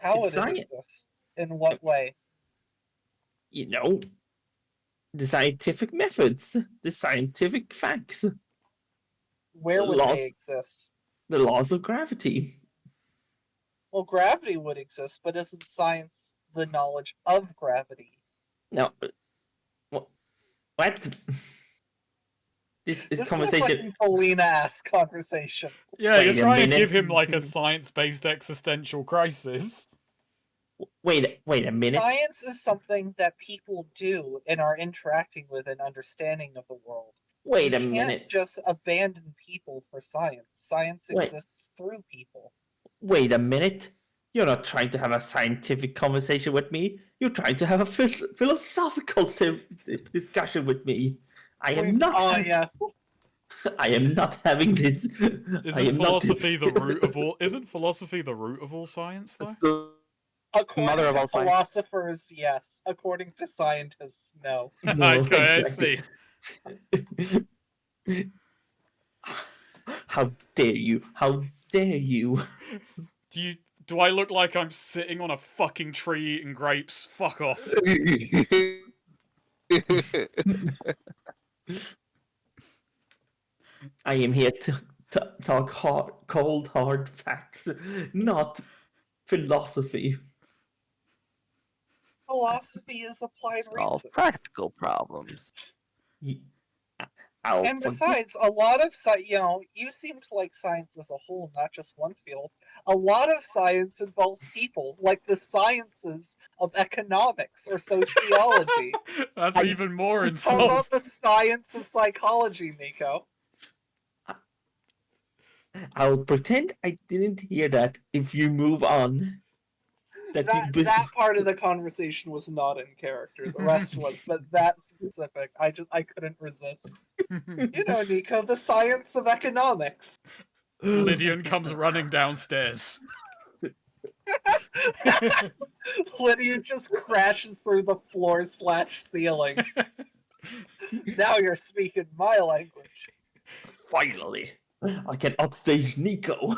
How It's would it science. exist? In what way? You know, the scientific methods, the scientific facts, Where the would they laws, exist? the laws of gravity. Well, gravity would exist, but isn't science the knowledge of gravity? Now, what? This This is a conversation. fucking Polina-ass conversation. Yeah, you're Wait a trying to give minute. him like a science-based existential crisis. Wait a minute. Science is something that people do and are interacting with and understanding of the world. Wait a You can't minute. just abandon people for science. Science Wait. exists through people. Wait a minute. You're not trying to have a scientific conversation with me. You're trying to have a philosophical discussion with me. I am not. Oh, yes. I am not having this. Isn't philosophy the root of all? Isn't philosophy the root of all science, though? It's the According mother of to all science. philosophers, yes. According to scientists, no. No, Okay, exactly. I see. How dare you? How dare you? Do I look like I'm sitting on a fucking tree eating grapes? Fuck off. I am here to talk cold, hard facts, not philosophy. Philosophy is applied Solve reason. practical problems. And besides, a lot of you seem to like science as a whole, not just one field. A lot of science involves people, like the sciences of economics or sociology. That's even more How insulting. about the science of psychology, Nico? I'll pretend I didn't hear that if you move on. That part of the conversation was not in character. The rest was, but that specific, I couldn't resist. You know, Nico, the science of economics. Lydian comes running downstairs. Lydia just crashes through the floor/ceiling. Now you're speaking my language. Finally, I can upstage Nico.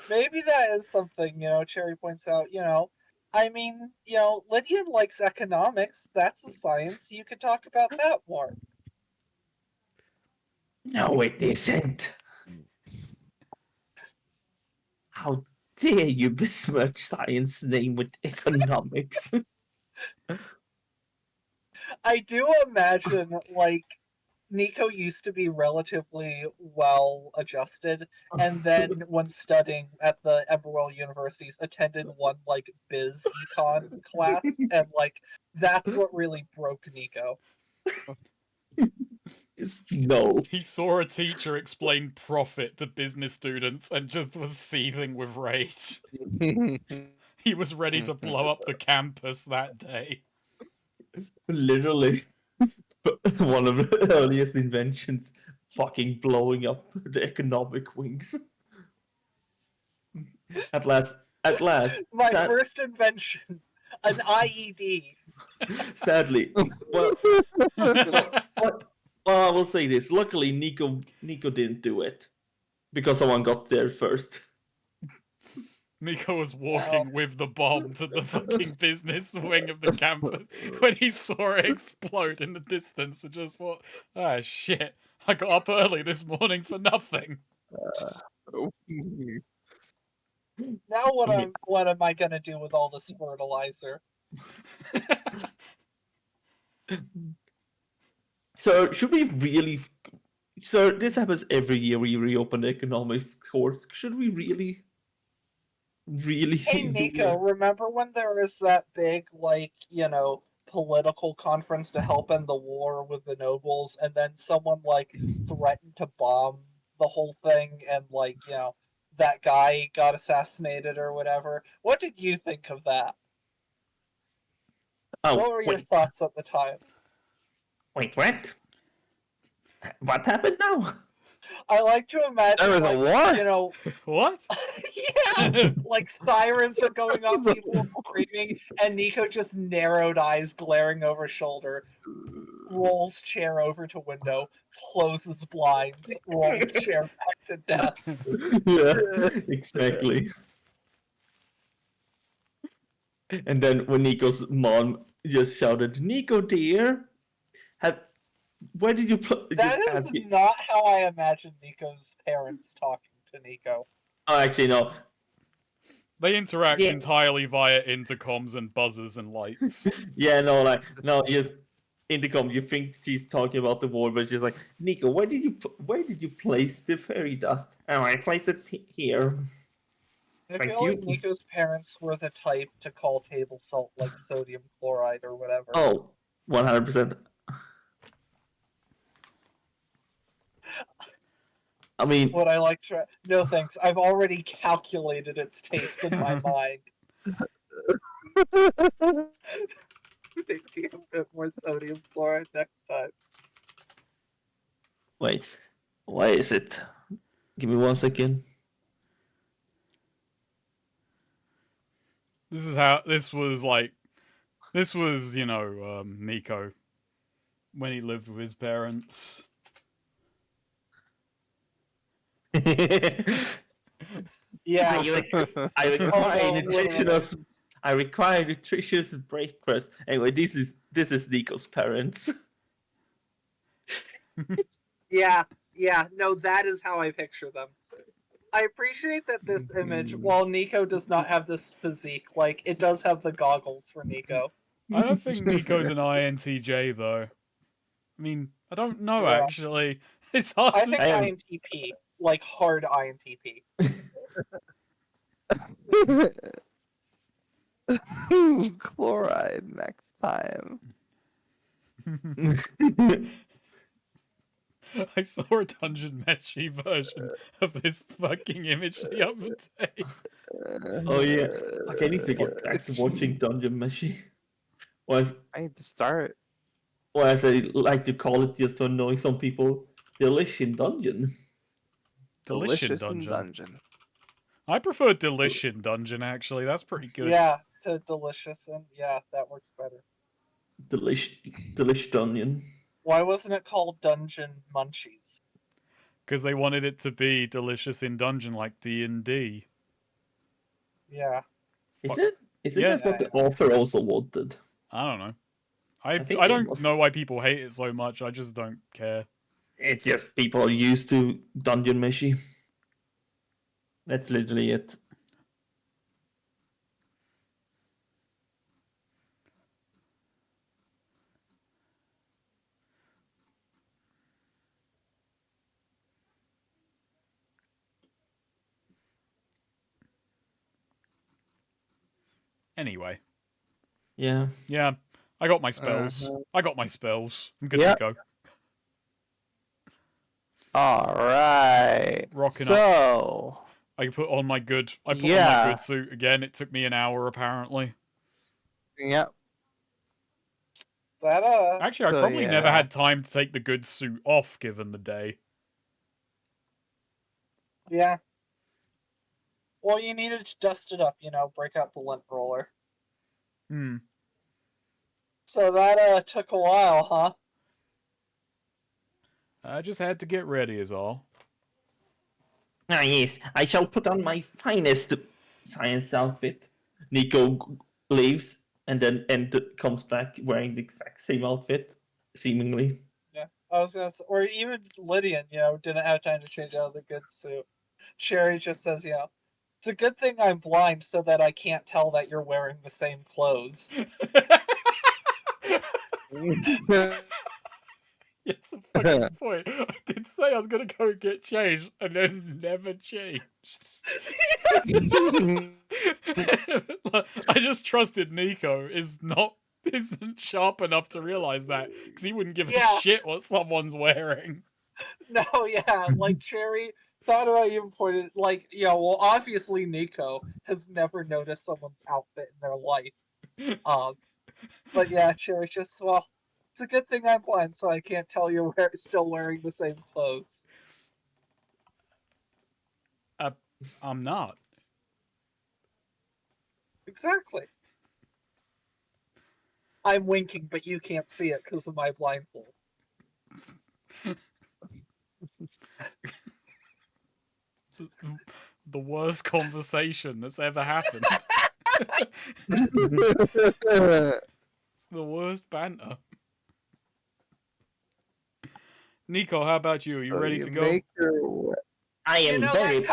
Maybe that is something, Cherry points out, I mean, Lydian likes economics. That's a science. You could talk about that more. No, it isn't. How dare you besmirch science name with economics? I do imagine, like, Nico used to be relatively well adjusted, and then when studying at the Emberwell universities, attended one like biz econ class, and like that's what really broke Nico. No. He saw a teacher explain profit to business students and just was seething with rage. He was ready to blow up the campus that day. Literally. One of the earliest inventions, fucking blowing up the economic wings. At last. My first invention, an IED. Sadly, well, I will say this. Luckily, Nico didn't do it because someone got there first. Nico was walking with the bomb to the fucking business wing of the campus when he saw it explode in the distance and just thought, ah, shit, I got up early this morning for nothing. Now what am I gonna do with all this fertilizer? So should we really? So this happens every year. We reopen the economics course. Should we really? Hey Nico, remember when there was that big, political conference to help end the war with the nobles, and then someone, threatened to bomb the whole thing, and, that guy got assassinated or whatever? What did you think of that? What were your thoughts at the time? Wait, what? What happened now? I like to imagine, There was a war? What? Yeah! Like, sirens are going off, people are screaming, and Nico just narrowed eyes glaring over shoulder, rolls chair over to window, closes blinds, rolls chair back to desk. Yeah, exactly. And then when Nico's mom just shouted, "Nico, dear, where did you put?" That Just is ask it. not how I imagine Nico's parents talking to Nico. Oh, actually, no. They interact Yeah. entirely via intercoms and buzzers and lights. Yeah, no, like no, just intercom. You think she's talking about the war, but she's like, "Nico, where did you place the fairy dust?" Oh, I placed it here. I Thank feel like you. Nico's parents were the type to call table salt like sodium chloride or whatever. Oh, 100%. I mean, Would I like to? No thanks. I've already calculated its taste in my mind. Maybe a bit more sodium chloride next time. wait, why is it? Give me 1 second. This is how this was like. This was, Nico when he lived with his parents. Yeah. I require Oh, no, nutritious. I require nutritious breakfast. Anyway, this is Nico's parents. Yeah. No, that is how I picture them. I appreciate that this image, while Nico does not have this physique, like, it does have the goggles for Nico. I don't think Nico's an INTJ though. I mean, I don't know Yeah. actually. It's hard I to think I am- INTP, like hard INTP. Chloride next time. I saw a Dungeon Meshi version of this fucking image the other day. Oh yeah, okay, I need to get back to watching Dungeon Meshi. Or I need to start. as I like to call it, just to annoy some people, Delicious Dungeon. Delicious Delicious in Dungeon. dungeon. I prefer Delicious Dungeon actually. That's pretty good. Yeah, to delicious, and yeah, that works better. Delish Dungeon. Why wasn't it called Dungeon Munchies? Because they wanted it to be delicious in dungeon like D&D. Yeah. Isn't Yeah. that what the author also wanted? I don't know. I think I it don't was- know why people hate it so much. I just don't care. It's just people are used to Dungeon Meshi. That's literally it. Anyway. Yeah. Yeah. I got my spells. I got my spells. I'm good Yep. to go. All right. Rocking up. So, I put on my good. I put on my Yeah. good suit again. It took me an hour apparently. yep. That Actually, I So, probably never yeah. had time to take the good suit off given the day. yeah. Well, you needed to dust it up, break out the lint roller. Hmm. So that took a while, huh? I just had to get ready is all. Ah, yes, I shall put on my finest science outfit. Nico leaves and then comes back wearing the exact same outfit, seemingly. Yeah. I was gonna say, or even Lydian, didn't have time to change out of the good suit. Sherry just says, it's a good thing I'm blind so that I can't tell that you're wearing the same clothes. Yes, a fucking point. I did say I was gonna go get changed and then never changed. I just trusted Nico isn't sharp enough to realize that because he wouldn't give Yeah. a shit what someone's wearing. No, yeah, like Cherry thought about even pointed, like, well, obviously Nico has never noticed someone's outfit in their life. But yeah, Cherry just, well, it's a good thing I'm blind, so I can't tell you're still wearing the same clothes. I'm not. Exactly. I'm winking, but you can't see it because of my blindfold. It's the worst conversation that's ever happened. It's the worst banter. Nico, how about you? Are you ready to go? Make your way. I am very.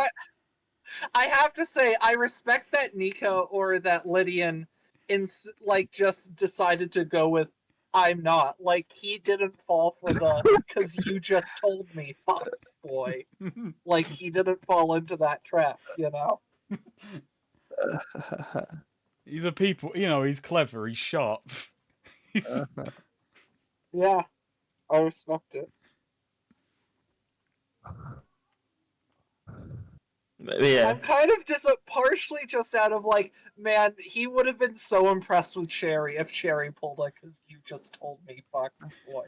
I have to say, I respect that Nico or that Lydian, just decided to go with "I'm not." Like he didn't fall for the "cause you just told me" fox boy. Like he didn't fall into that trap, you know. He's a people, he's clever, he's sharp. He's... Yeah, I respect it. Yeah. I'm kind of partially just out of like, man, he would have been so impressed with Cherry if Cherry pulled a "cause you just told me" fox boy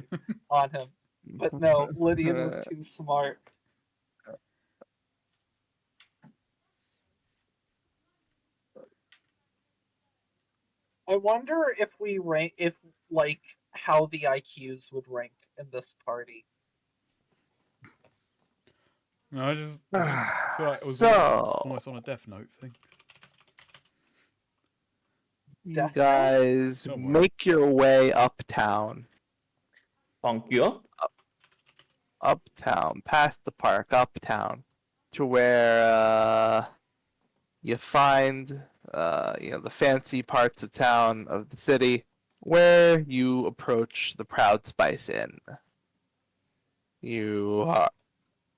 on him. But no, Lydian was too smart. I wonder if we rank how the IQs would rank in this party. No, I just feel like it was So, almost on a Death Note thing. you guys Don't worry. make your way uptown. Funk you up. Uptown, past the park, uptown, to where you find the fancy parts of town of the city, where you approach the Proud Spice Inn. You are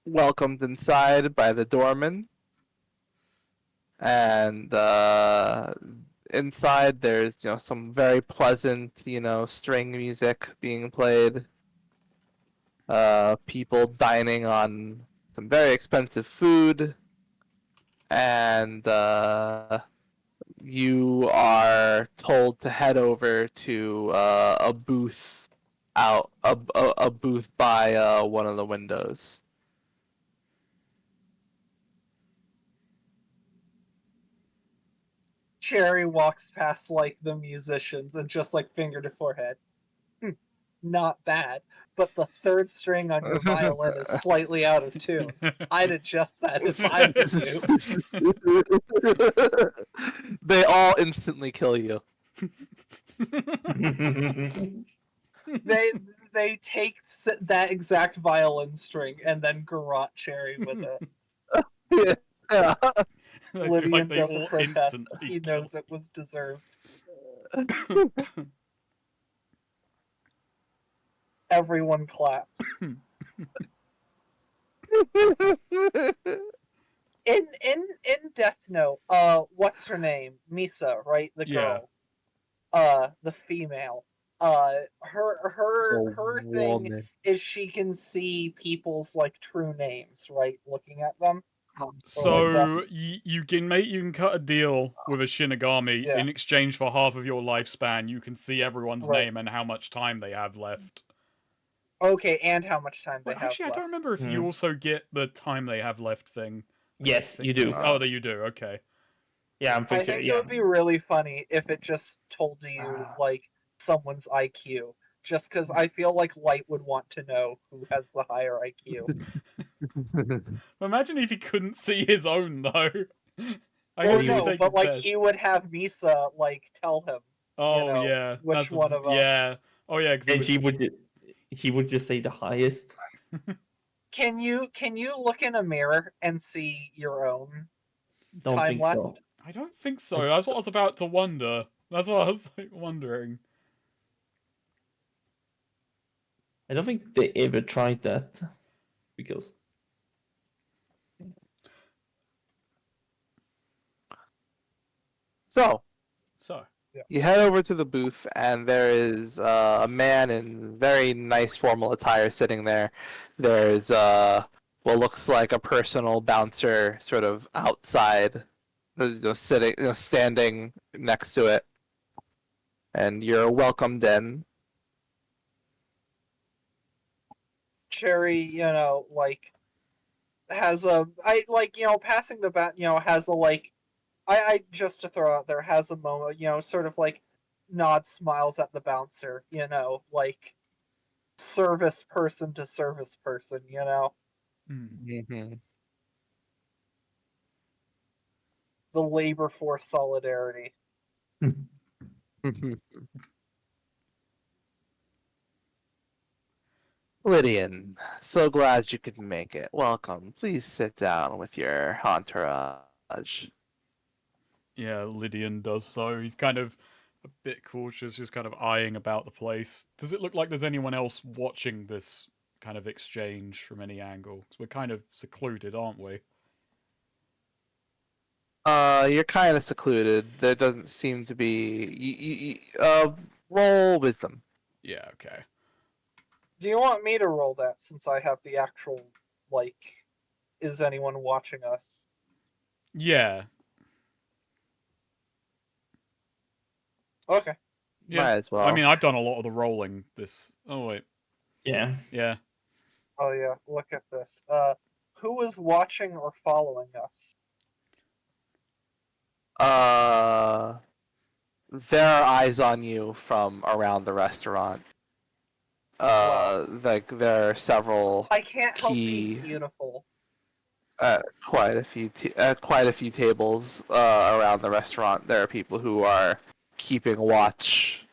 welcomed inside by the doorman, and inside there's some very pleasant string music being played. People dining on some very expensive food, and you are told to head over to a booth a booth by one of the windows. Cherry walks past like the musicians and just like finger to forehead. Not bad, but the third string on your violin is slightly out of tune. I'd adjust that if I was you. They all instantly kill you. They take that exact violin string and then garrote Cherry with it. Yeah. Lydian they doesn't all protest. instantly He kill. knows it was deserved. Everyone claps. In Death Note, what's her name? Misa, right? The girl. The female. Her thing Woman. is she can see people's like true names, right? Looking at them. So you can cut a deal with a Shinigami Yeah. in exchange for half of your lifespan. You can see everyone's Right. name and how much time they have left. Okay, and how much time they Wait, have actually, I left. don't remember if you also get the time they have left thing. Yes, you do. Oh, that you do. Okay. Yeah, I'm I pretty think sure. it would be really funny if it just told you like someone's IQ. Just because I feel like Light would want to know who has the higher IQ. Imagine if he couldn't see his own though. I Well, guess he would no, take but a like test. he would have Misa like tell him. Oh yeah, which that's one of them? Yeah. Oh yeah, And he would just say the highest. Can you look in a mirror and see your own Don't time think left? so. I don't think so. That's what I was about to wonder. That's what I was like wondering. I don't think they ever tried that because So So you head over to the booth, and there is a man in very nice formal attire sitting there. There's what looks like a personal bouncer sort of outside, sitting, standing next to it, and you're welcomed in. Cherry, has passing the bat, has a I just to throw out there has a moment, sort of like nod smiles at the bouncer, like service person to service person, Mm-hmm. the labor force solidarity. Lydian, so glad you could make it. Welcome. Please sit down with your entourage. Yeah, Lydian does so. He's kind of a bit cautious, just kind of eyeing about the place. Does it look like there's anyone else watching this kind of exchange from any angle? 'Cause we're kind of secluded, aren't we? You're kind of secluded. There doesn't seem to be. Roll wisdom. Yeah, okay. Do you want me to roll that since I have the actual, like, is anyone watching us? Yeah. Okay. Yeah. Might as well. I mean, I've done a lot of the rolling this. Oh, wait. Yeah. Yeah. Oh yeah, look at this. Who is watching or following us? There are eyes on you from around the restaurant. Like there are several. I can't help Key. being beautiful. Quite a few tables around the restaurant. There are people who are keeping watch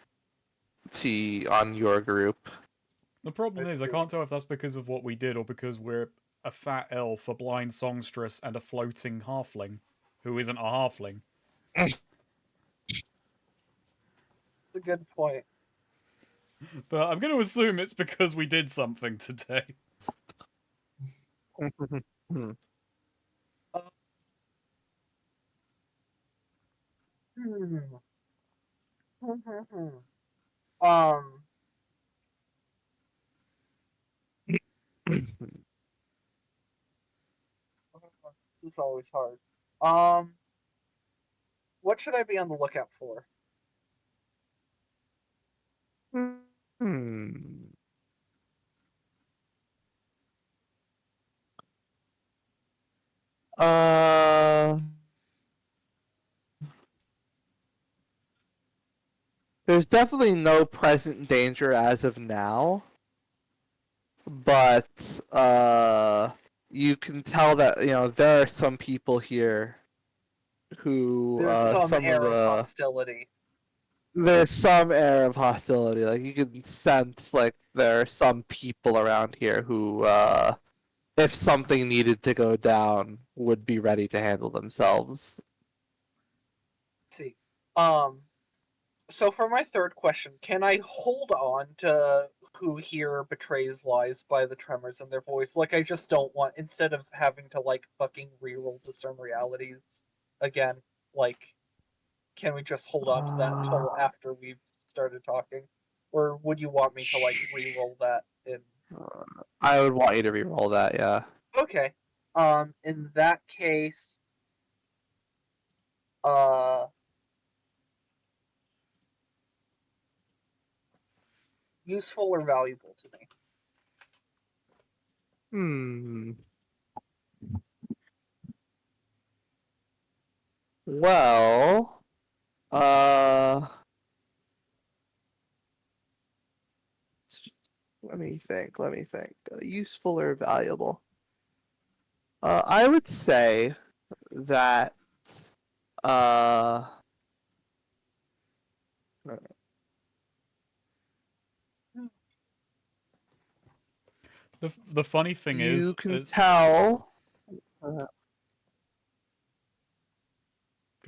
on your group. The problem is, I can't tell if that's because of what we did or because we're a fat elf, a blind songstress, and a floating halfling who isn't a halfling. That's a good point. But I'm going to assume it's because we did something today. Hmm. um. This is always hard. What should I be on the lookout for? Hmm. There's definitely no present danger as of now, but you can tell that there are some people here who There's some some air of of the hostility. there's some air of hostility. Like you can sense like there are some people around here who if something needed to go down would be ready to handle themselves. Let's see. So for my third question, can I hold on to who here betrays lies by the tremors in their voice? Like I just don't want, instead of having to like fucking reroll discern realities again, like can we just hold on to that until after we've started talking? Or would you want me to like reroll that in I would want you to re-roll that, yeah. Okay. In that case, uh useful or valuable to me? Hmm. Well, let me think. Useful or valuable? I would say that uh, The funny thing you can is... tell. Go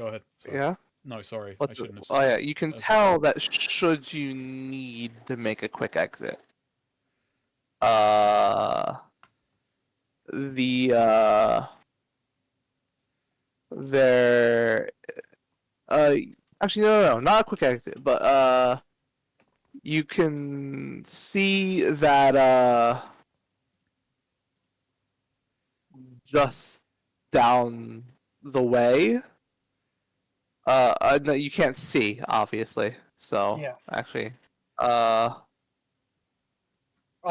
ahead. Sorry. Yeah. No, sorry. I What's shouldn't have oh yeah, you can That's tell that should you need to make a quick exit. Uh, the there actually no, not a quick exit, but you can see that just down the way. No, you can't see, obviously. So Yeah. actually, I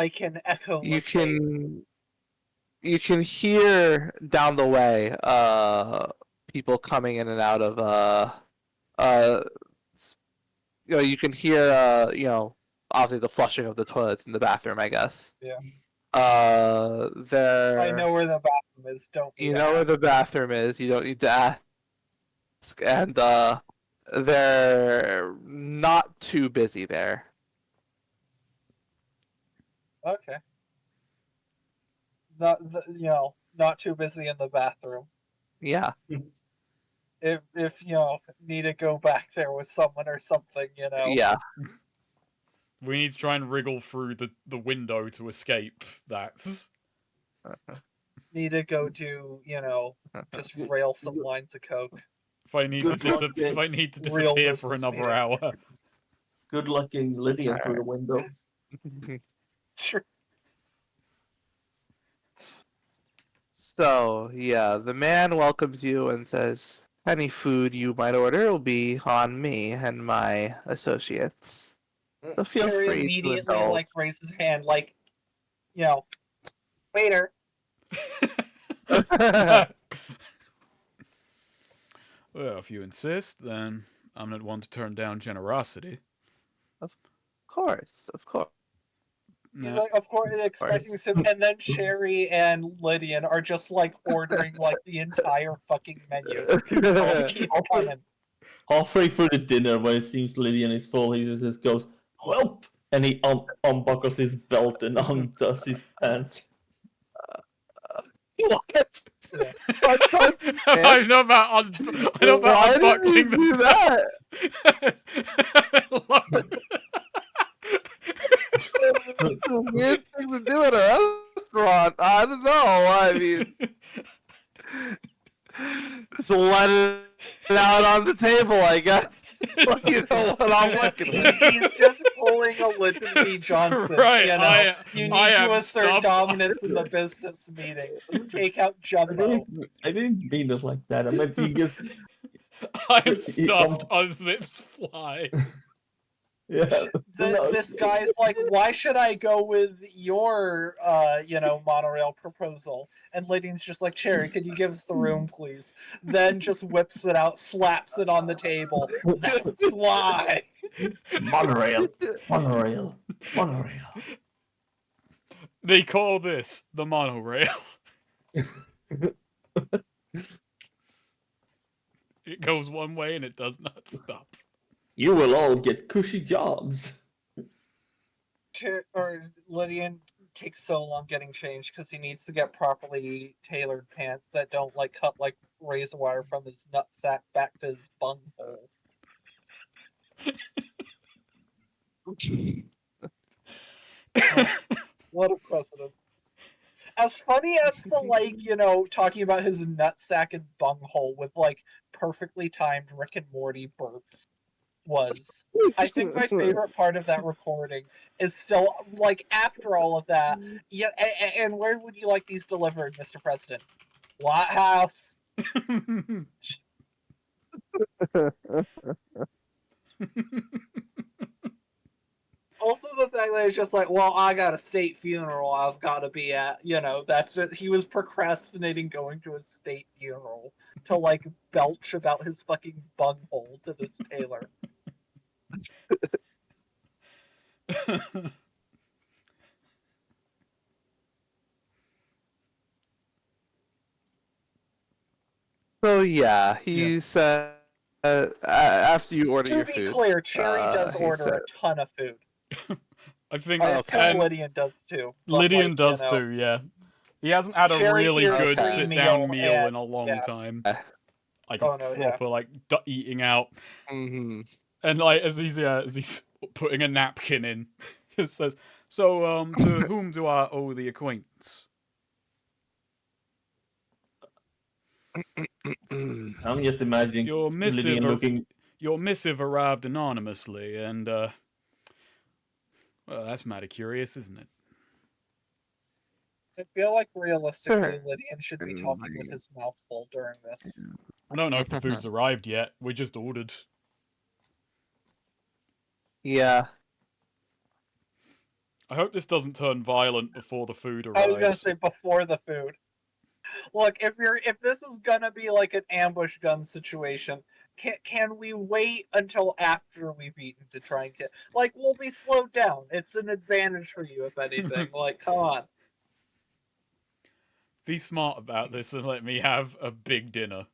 can echo you locate. can hear down the way people coming in and out of uh you can hear obviously the flushing of the toilets in the bathroom, I guess. Yeah. There. I know where the bathroom is, don't need You to know where ask. the bathroom is. You don't need to ask. And they're not too busy there. Okay. Not too busy in the bathroom. Yeah. If need to go back there with someone or something, Yeah. We need to try and wriggle through the window to escape. That's need to go do, just rail some lines of coke. if I need Good to luck, if I need to Real disappear for business another meeting. hour. Good luck getting Lydia through the window. Sure. So, yeah, the man welcomes you and says, any food you might order will be on me and my associates. So feel Cherry free to immediately indulge. raises his hand, waiter. Well, if you insist, then I'm not one to turn down generosity. Of course, of course. He's Nah. of course, expecting some, and then Cherry and Lydian are just ordering the entire fucking menu. Keep coming. Halfway through the dinner, when it seems Lydian is full, he just goes, "Help!" and he unbuckles his belt and undoes his pants. What? Yeah. I know about Why did you unbuckling do the that? It's a weird thing to do at a restaurant. I don't know. I mean, just let it out on the table, I guess. You know what I'm working with. He's just pulling a Lyndon B. Johnson. Right, you I need to have assert stuff- dominance in the business meeting. Take out Jumbo. I didn't mean it like that. I meant he just I am stuffed unzips fly. yeah. This guy's like, why should I go with your, monorail proposal? And Lydian's just like, Cherry, could you give us the room, please? Then just whips it out, slaps it on the table. That's why. Monorail, monorail, monorail. They call this the monorail. It goes one way and it does not stop. You will all get cushy jobs. Lydian takes so long getting changed because he needs to get properly tailored pants that don't cut razor wire from his nutsack back to his bunghole. What a precedent. As funny as the talking about his nutsack and bunghole with perfectly timed Rick and Morty burps was, I think my favorite part of that recording is still after all of that. Yeah, and where would you like these delivered, Mr. President? White House. Also, the fact that it's just well, I got a state funeral I've got to be at. That's it. He was procrastinating going to a state funeral to belch about his fucking bunghole to this tailor. So yeah, he said after you order To your be food. clear, Cherry does he order said- a ton of food. I think And Lydian does too. But, Lydian does too, yeah. He hasn't had a Cherry really here's good free sit-down meal and- in a long yeah. time. Like Oh, a no, yeah. proper eating out. Mm-hmm. And as he's putting a napkin in, it says, "So, to whom do I owe the acquaintance?" I'm just imagining Your missive, Lydian looking. your missive arrived anonymously, and well, that's mighty curious, isn't it? I feel like realistically, Sir. Lydian should be talking with his mouth full during this. I don't know if the food's arrived yet. We just ordered. Yeah. I hope this doesn't turn violent before the food arrives. I was gonna say before the food. Look, if this is gonna be an ambush gun situation, can we wait until after we've eaten to try and get we'll be slowed down. It's an advantage for you if anything. Come on. Be smart about this and let me have a big dinner.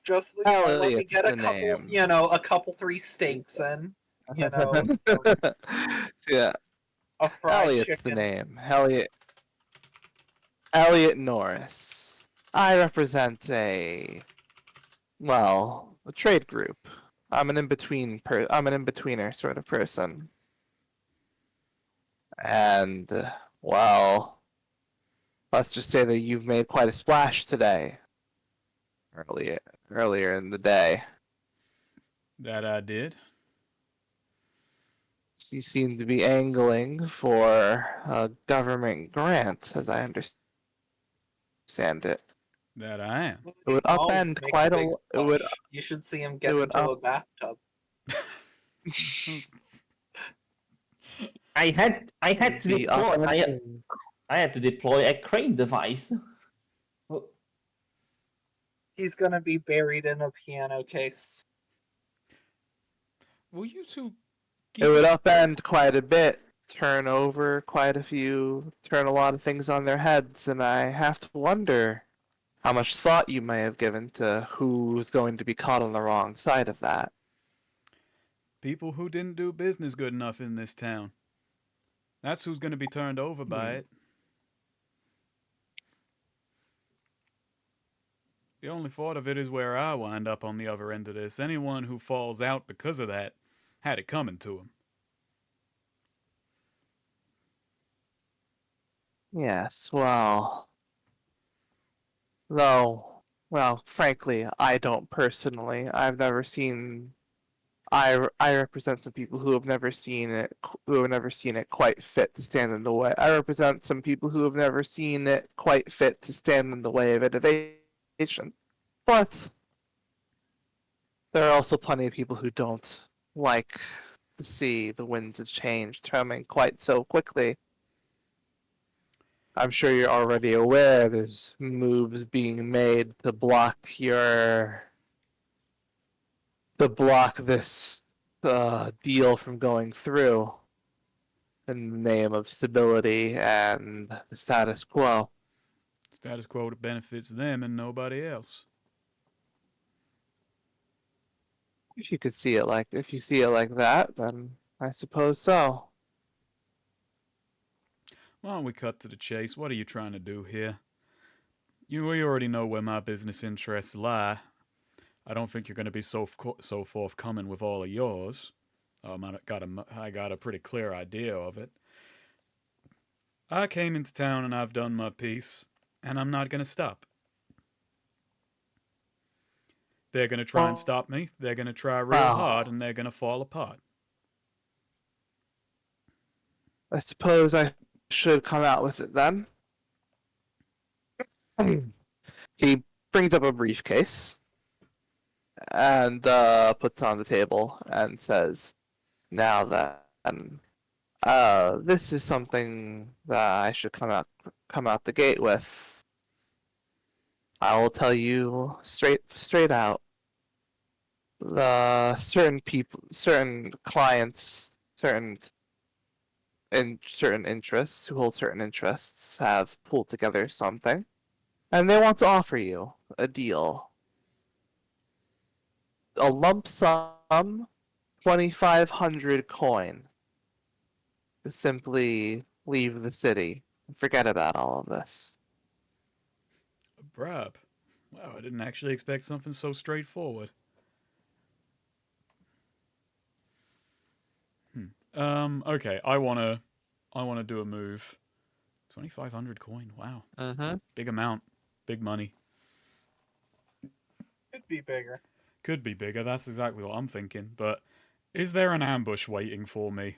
Just let me Elliot's get a the couple, name. a couple 3 steaks in, some, Yeah, a fried Elliot's the chicken. name. Elliot Norris. I represent a trade group. I'm an in-betweener sort of person. And, well, let's just say that you've made quite a splash today. Earlier in the day. That I did. You seem to be angling for a government grant, as I understand it. That I am. It would Oh, he's upend making a quite a. big It would. splash. You should see him It get would into up. a bathtub. I had to Be deploy. upending. I had to deploy a crane device. He's gonna be buried in a piano case. Will you two It would upend quite a bit, turn over quite a few, turn a lot of things on their heads, and I have to wonder how much thought you may have given to who's going to be caught on the wrong side of that. people who didn't do business good enough in this town? That's who's going to be turned over by it. The only thought of it is where I wind up on the other end of this. Anyone who falls out because of that had it coming to him. Yes, well, frankly, I don't personally. I've never seen. I represent some people who have never seen it, quite fit to stand in the way. I represent some people who have never seen it quite fit to stand in the way of innovation. But there are also plenty of people who don't like to see the winds of change coming quite so quickly. I'm sure you're already aware there's moves being made to block this deal from going through in the name of stability and the status quo. Status quo that benefits them and nobody else. If you see it like that, then I suppose so. Why don't we cut to the chase? What are you trying to do here? We already know where my business interests lie. I don't think you're going to be so forthcoming with all of yours. I got a pretty clear idea of it. I came into town and I've done my piece, and I'm not going to stop. They're going to try and stop me. They're going to try real hard, and they're going to fall apart. I suppose I should come out with it then. He brings up a briefcase and puts it on the table and says, "Now then, this is something that I should come out the gate with. I will tell you straight out. The certain clients, certain interests who hold certain interests have pulled together something, and they want to offer you a deal. A lump sum, 2,500 coin, to simply leave the city and forget about all of this." A bribe. Wow, I didn't actually expect something so straightforward. Okay, I wanna do a move. 2,500 coin. Wow. Big amount. Big money. Could be bigger. Could be bigger. That's exactly what I'm thinking. But is there an ambush waiting for me?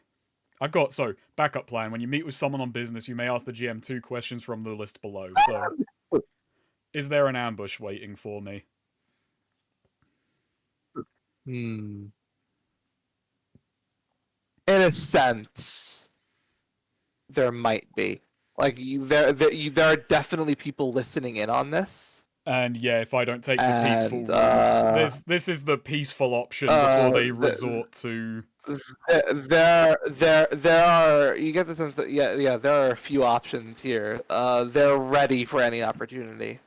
Backup plan. When you meet with someone on business, you may ask the GM 2 questions from the list below. So, is there an ambush waiting for me? In a sense, there might be. Like, there are definitely people listening in on this. And yeah, if I don't take the peaceful route, this is the peaceful option before they resort to. There are. You get the sense that there are a few options here. They're ready for any opportunity.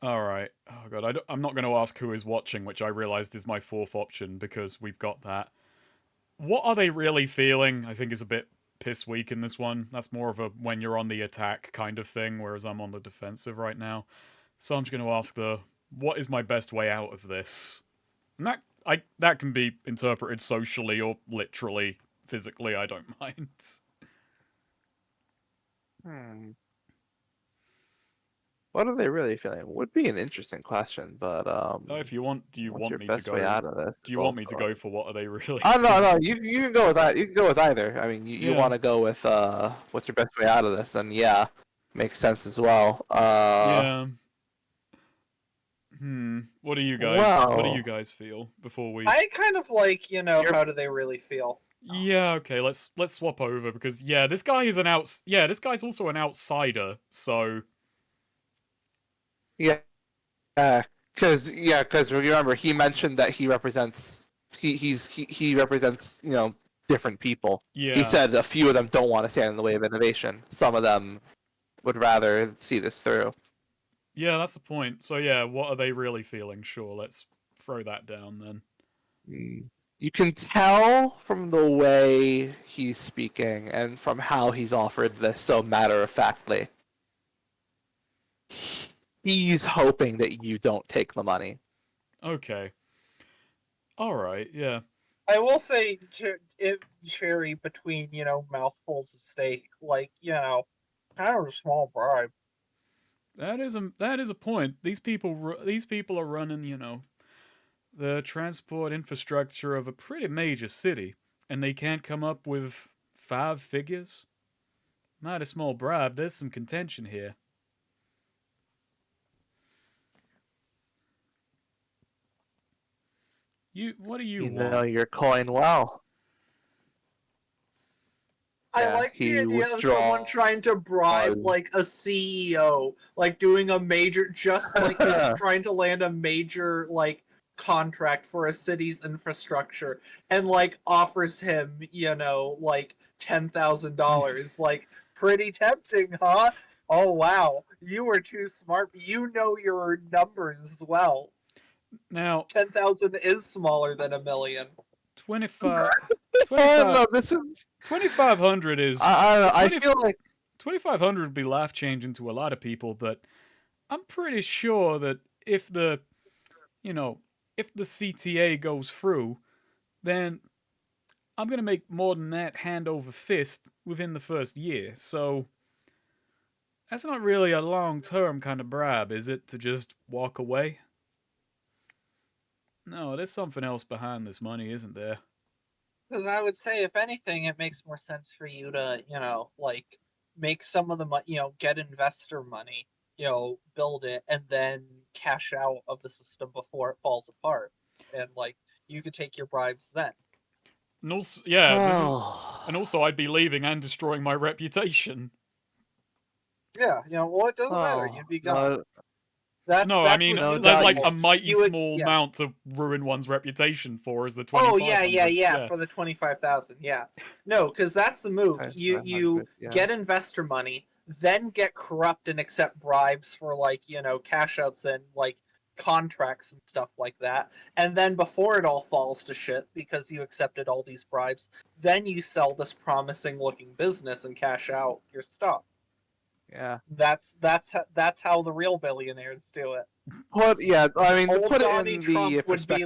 All right. Oh god, I'm not going to ask who is watching, which I realized is my fourth option because we've got that. What are they really feeling? I think is a bit piss weak in this one. That's more of a when you're on the attack kind of thing, whereas I'm on the defensive right now. So I'm just going to ask what is my best way out of this? And that can be interpreted socially or literally, physically. I don't mind. Hmm. What are they really feeling? Would be an interesting question, but If you want, do you what's want your me to best way go? out of this? Do you want me to go for what are they really? Oh no, no, feeling? you can go with that. You can go with either. I mean, you Yeah. want to go with what's your best way out of this? And yeah, makes sense as well. Yeah. What do you guys? What do you Well, guys feel before we? I kind of like, You're- how do they really feel? Yeah. Okay. Let's swap over because yeah, this guy is an outs. Yeah, this guy's also an outsider. So yeah, because remember he mentioned that he represents he represents different people. He yeah. said a few of them don't want to stand in the way of innovation. Some of them would rather see this through. Yeah, that's the point. So yeah, what are they really feeling? Sure, let's throw that down then. You can tell from the way he's speaking and from how he's offered this so matter of factly. He's hoping that you don't take the money. Okay. All right. Yeah. I will say, Cherry, between, mouthfuls of steak, kind of a small bribe. That is a point. These people are running, the transport infrastructure of a pretty major city, and they can't come up with 5 figures. Not a small bribe. There's some contention here. What do you You want? know your coin well. I Yeah, like the he idea of someone withdraws. trying to bribe, a CEO, doing a major, just he's trying to land a major, contract for a city's infrastructure, and, offers him, $10,000. Pretty tempting, huh? Oh, wow. You were too smart. You know your numbers as well. Now, 10,000 is smaller than a million. 25, Oh 25 no, this is. 2,500 is I 20 feel like 2,500 would be life changing to a lot of people, but I'm pretty sure that if the you know if the CTA goes through, then I'm gonna make more than that hand over fist within the first year. So that's not really a long term kind of bribe, is it? To just walk away? No, there's something else behind this money, isn't there? Because I would say, if anything, it makes more sense for you to, make some of the money, get investor money, build it, and then cash out of the system before it falls apart. And, you could take your bribes then. And also, yeah, oh, and also I'd be leaving and destroying my reputation. Yeah, well, it doesn't matter. oh You'd be gone. no, No, I That's mean, what no you there's doubt would like you. a want. mighty You would, small yeah. amount to ruin one's reputation for as the Oh 2,500. yeah, for the 25,000. Yeah, no, because that's the move. You 500, yeah. get investor money, then get corrupt and accept bribes for cash outs and contracts and stuff like that. And then before it all falls to shit because you accepted all these bribes, then you sell this promising looking business and cash out your stuff. Yeah. That's how the real billionaires do it. Yeah, I mean, to Old put it Donnie in Trump the would be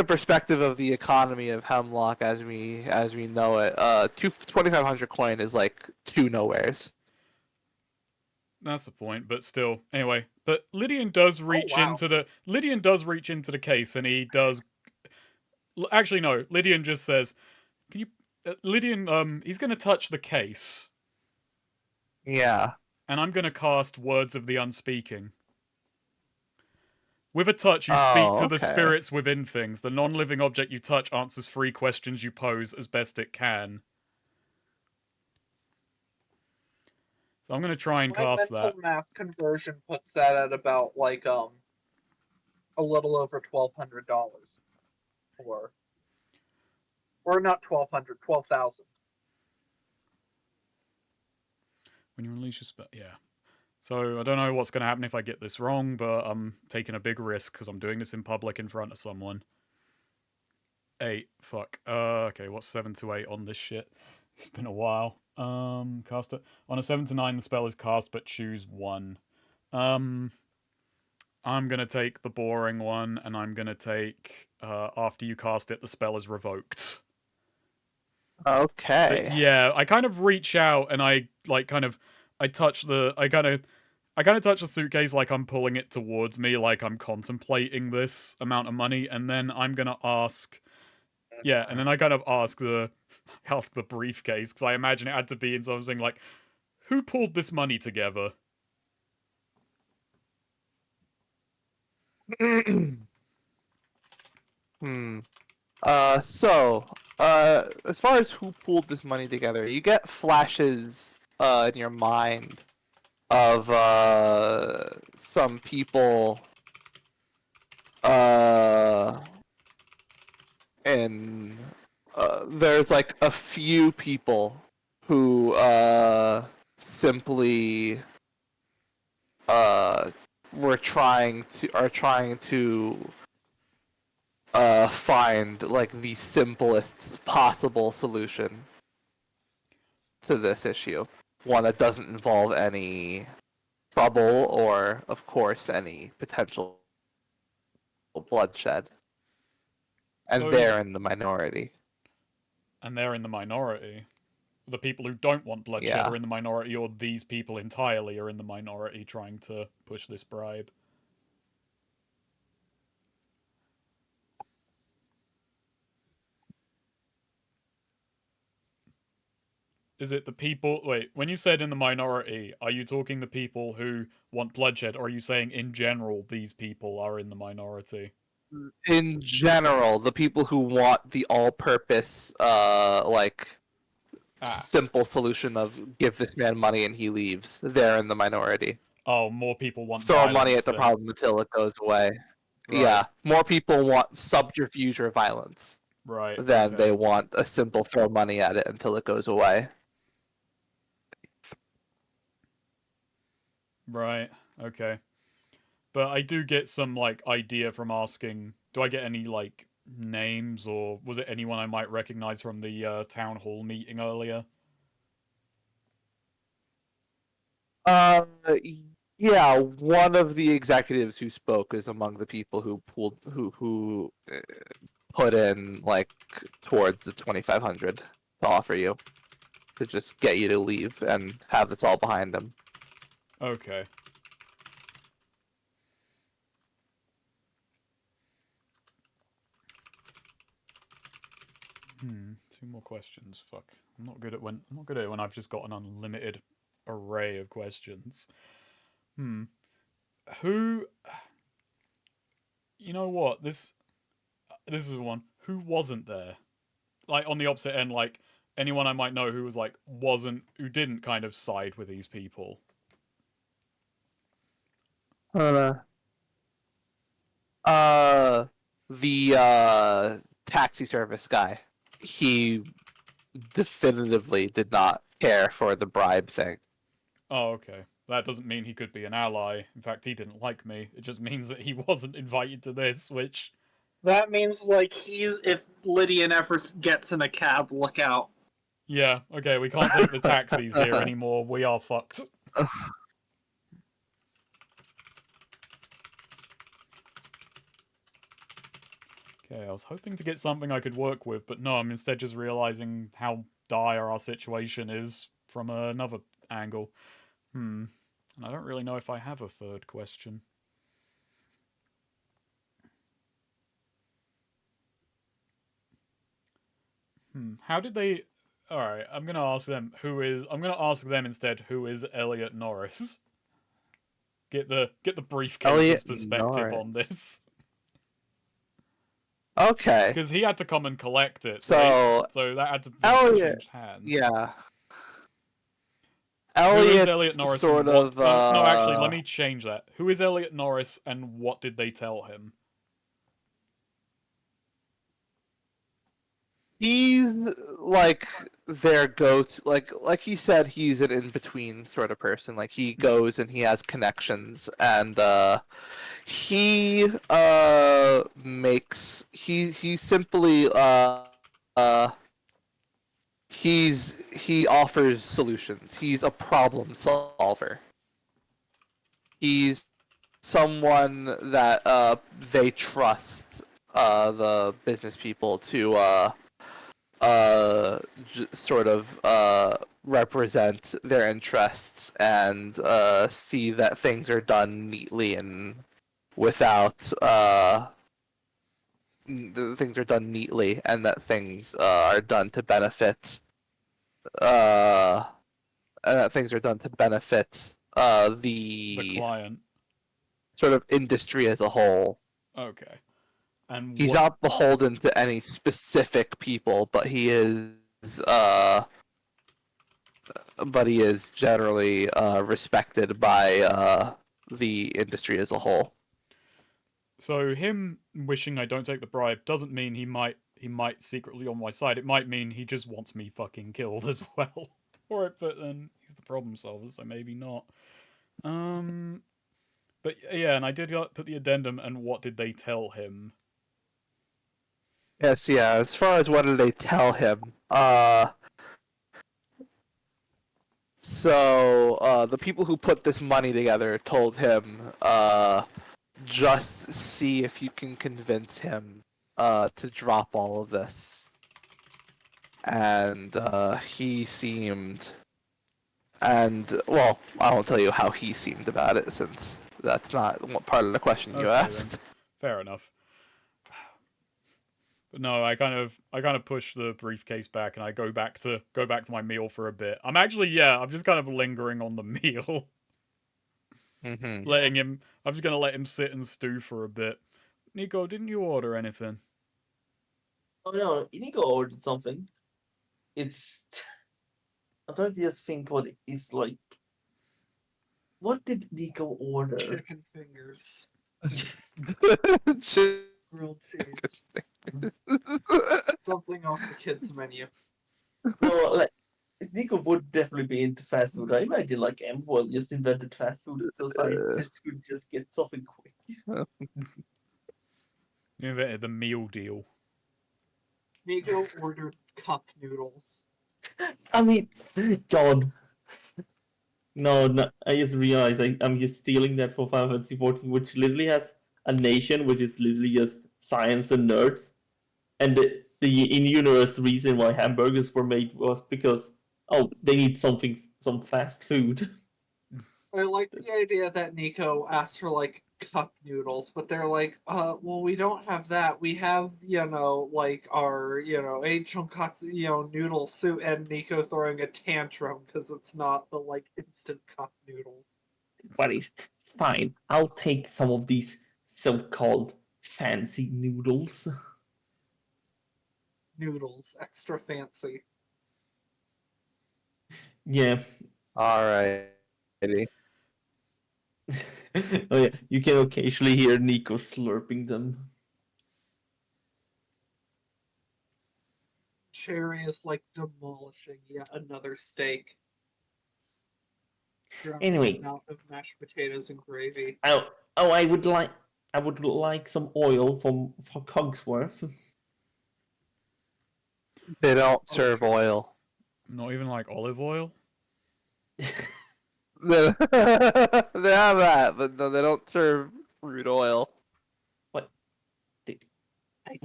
perspective of the economy of Hemlock as we know it, 2,500 coin is like two nowheres. That's the point, but still. Anyway, but Lydian does reach wow. into the case, and he does. Actually, no. Lydian just says, "Can you?" Lydian, he's gonna touch the case, Yeah. and I'm gonna cast Words of the Unspeaking. With a touch, you speak Oh, to the okay. spirits within things. The non-living object you touch answers 3 questions you pose as best it can. So I'm going to try and My cast mental that. math conversion puts that at about a little over $1,200 for, or not 1,200, 12,000. When you release your spell, yeah. So I don't know what's going to happen if I get this wrong, but I'm taking a big risk because I'm doing this in public in front of someone. 8. Fuck. Okay, what's 7 to 8 on this shit? It's been a while. Cast it. On a 7 to 9, the spell is cast, but choose one. I'm gonna take the boring one, and I'm gonna take, after you cast it, the spell is revoked. Okay. Yeah, I kind of reach out and I touch the I kind of touch the suitcase like I'm pulling it towards me, like I'm contemplating this amount of money, and then I'm gonna ask, yeah, and then I kind of ask the briefcase because I imagine it had to be in something like, who pulled this money together? As far as who pulled this money together, you get flashes in your mind of some people and there's like a few people who simply are trying to find like the simplest possible solution to this issue, one that doesn't involve any trouble or, of course, any potential bloodshed. And So- they're in the minority. And they're in the minority. The people who don't want bloodshed Yeah. are in the minority, or these people entirely are in the minority trying to push this bribe. Is it the people... Wait, when you said in the minority, are you talking the people who want bloodshed, or are you saying in general these people are in the minority? In general, the people who want the all-purpose, simple solution of give this man money and he leaves, they're in the minority. Oh, more people want Throw violence money at the than- problem until it goes away. Right. Yeah, more people want subterfuge or violence Right. than okay. they want a simple throw money at it until it goes away. Right. Okay. But I do get some like idea from asking. Do I get any like names, or was it anyone I might recognize from the town hall meeting earlier? Yeah, one of the executives who spoke is among the people who put in like towards the 2,500 to offer you to just get you to leave and have this all behind them. Okay. Two more questions. Fuck. I'm not good at it when I've just got an unlimited array of questions. Who... You know what? This is one. Who wasn't there? Like, on the opposite end, like, anyone I might know who was, like, who didn't kind of side with these people. The taxi service guy. He definitively did not care for the bribe thing. Oh, okay. That doesn't mean he could be an ally. In fact, he didn't like me. It just means that he wasn't invited to this, which... That means, like, if Lydian ever gets in a cab, look out. Yeah, okay, we can't take the taxis here anymore. We are fucked. Okay, I was hoping to get something I could work with, but no, I'm instead just realizing how dire our situation is from another angle. And I don't really know if I have a third question. How did they... Alright, I'm gonna ask them instead who is Elliot Norris. Get the briefcase's Elliot perspective on Norris. this. Okay. Because he had to come and collect it. So that had to Elliot, change hands. yeah. Who is Elliot's Elliot Norris sort and what, of. no, actually, let me change that. Who is Elliot Norris and what did they tell him? He's like their go-to, like he said, he's an in-between sort of person. Like he goes and he has connections, and he makes he simply he offers solutions. He's a problem solver. He's someone that they trust the business people to sort of represent their interests and see that things are done neatly and without things are done neatly and that things are done to benefit uh things are done to benefit The the client. sort of industry as a whole. Okay. And He's what? not beholden to any specific people, uh but he is generally respected by the industry as a whole. So him wishing I don't take the bribe doesn't mean he might secretly on my side. It might mean he just wants me fucking killed as well. But then he's the problem solver, so maybe not. But yeah, and I did put the addendum. And what did they tell him? Yes, yeah. As far as what did they tell him, the people who put this money together told him, just see if you can convince him, to drop all of this. And he seemed, and well, I won't tell you how he seemed about it since that's not what part of the question you Okay, asked. then. Fair enough. But no, I kind of push the briefcase back and I go back to my meal for a bit. I'm just kind of lingering on the meal. Mm-hmm. I'm just gonna let him sit and stew for a bit. Nico, didn't you order anything? Oh no, Inigo ordered something. It's. I'm trying to just think what it is like. What did Nico order? Chicken fingers, grilled cheese, something off the kids' menu. No, like Nico would definitely be into fast food. I imagine like M-World just invented fast food, so scientists could just get something quick. You invented the meal deal. Nico ordered cup noodles. I mean, God. No, I just realized I'm just stealing that from Final Fantasy 14, which literally has a nation which is literally just science and nerds. And the in-universe reason why hamburgers were made was because, they need some fast food. I like the idea that Nico asked for like cup noodles, but they're like, well, we don't have that. We have, like our, a chonkatsu, noodle soup, and Nico throwing a tantrum because it's not the like instant cup noodles. But it's fine. I'll take some of these so-called fancy noodles. Noodles, extra fancy. Yeah. Alrighty. Oh yeah, you can occasionally hear Nico slurping them. Cherry is like demolishing yet another steak. Anyway. Amount of mashed potatoes and gravy. I would like some oil for Cogsworth. They don't serve oil. Not even like olive oil. They have that, but no, they don't serve crude oil.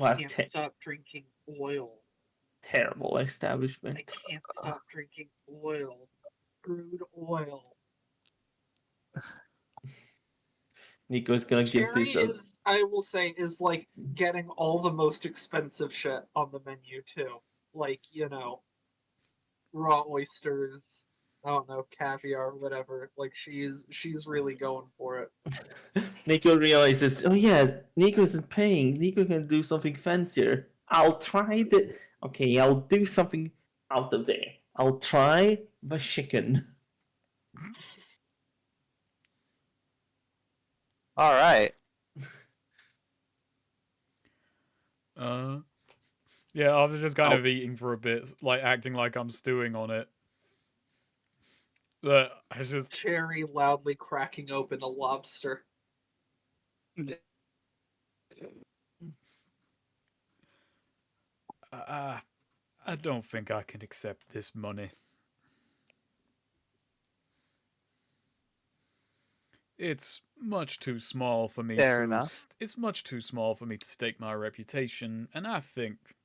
I can't stop drinking oil. Terrible establishment. I can't stop drinking oil. Crude oil. Nico's gonna give Cherry this up. is, I will say, is like getting all the most expensive shit on the menu too. Like, raw oysters, I don't know, caviar, whatever. Like she's really going for it. Nico realizes, oh yeah, Nico isn't paying. Nico can do something fancier. I'll do something out of there. I'll try the chicken. All right. Yeah, after just kind Oh. of eating for a bit, like acting like I'm stewing on it. But I just Cherry loudly cracking open a lobster. I don't think I can accept this money. It's much too small for me Fair to. enough. It's much too small for me to stake my reputation, and I think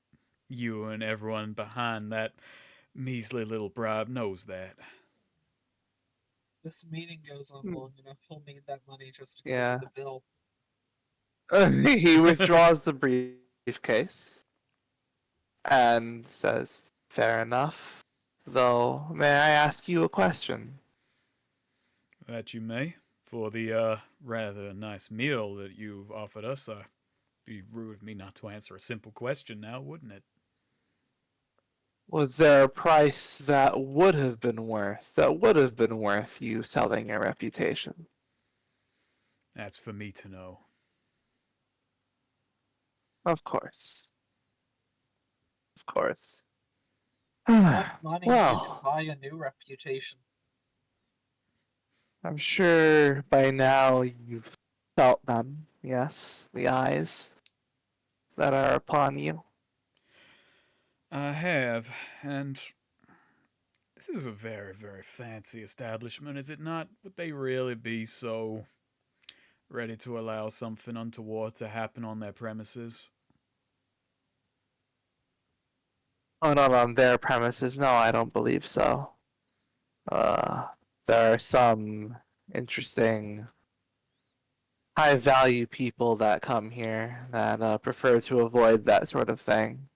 you and everyone behind that measly little bribe knows that. This meeting goes on Hmm. long enough, he'll need that money just to Yeah. cover the bill. He withdraws the briefcase and says, "Fair enough. Though, may I ask you a question?" That you may. For the rather nice meal that you've offered us, be rude of me not to answer a simple question now, wouldn't it? Was there a price that would have been worth you selling your reputation? That's for me to know. Of course. Of course. Enough money, you can Well, buy a new reputation. I'm sure by now you've felt them, yes, the eyes that are upon you. I have, and this is a very, very fancy establishment, is it not? Would they really be so ready to allow something untoward to happen on their premises? Oh, not on their premises. No, I don't believe so. Uh, there are some interesting high value people that come here that prefer to avoid that sort of thing.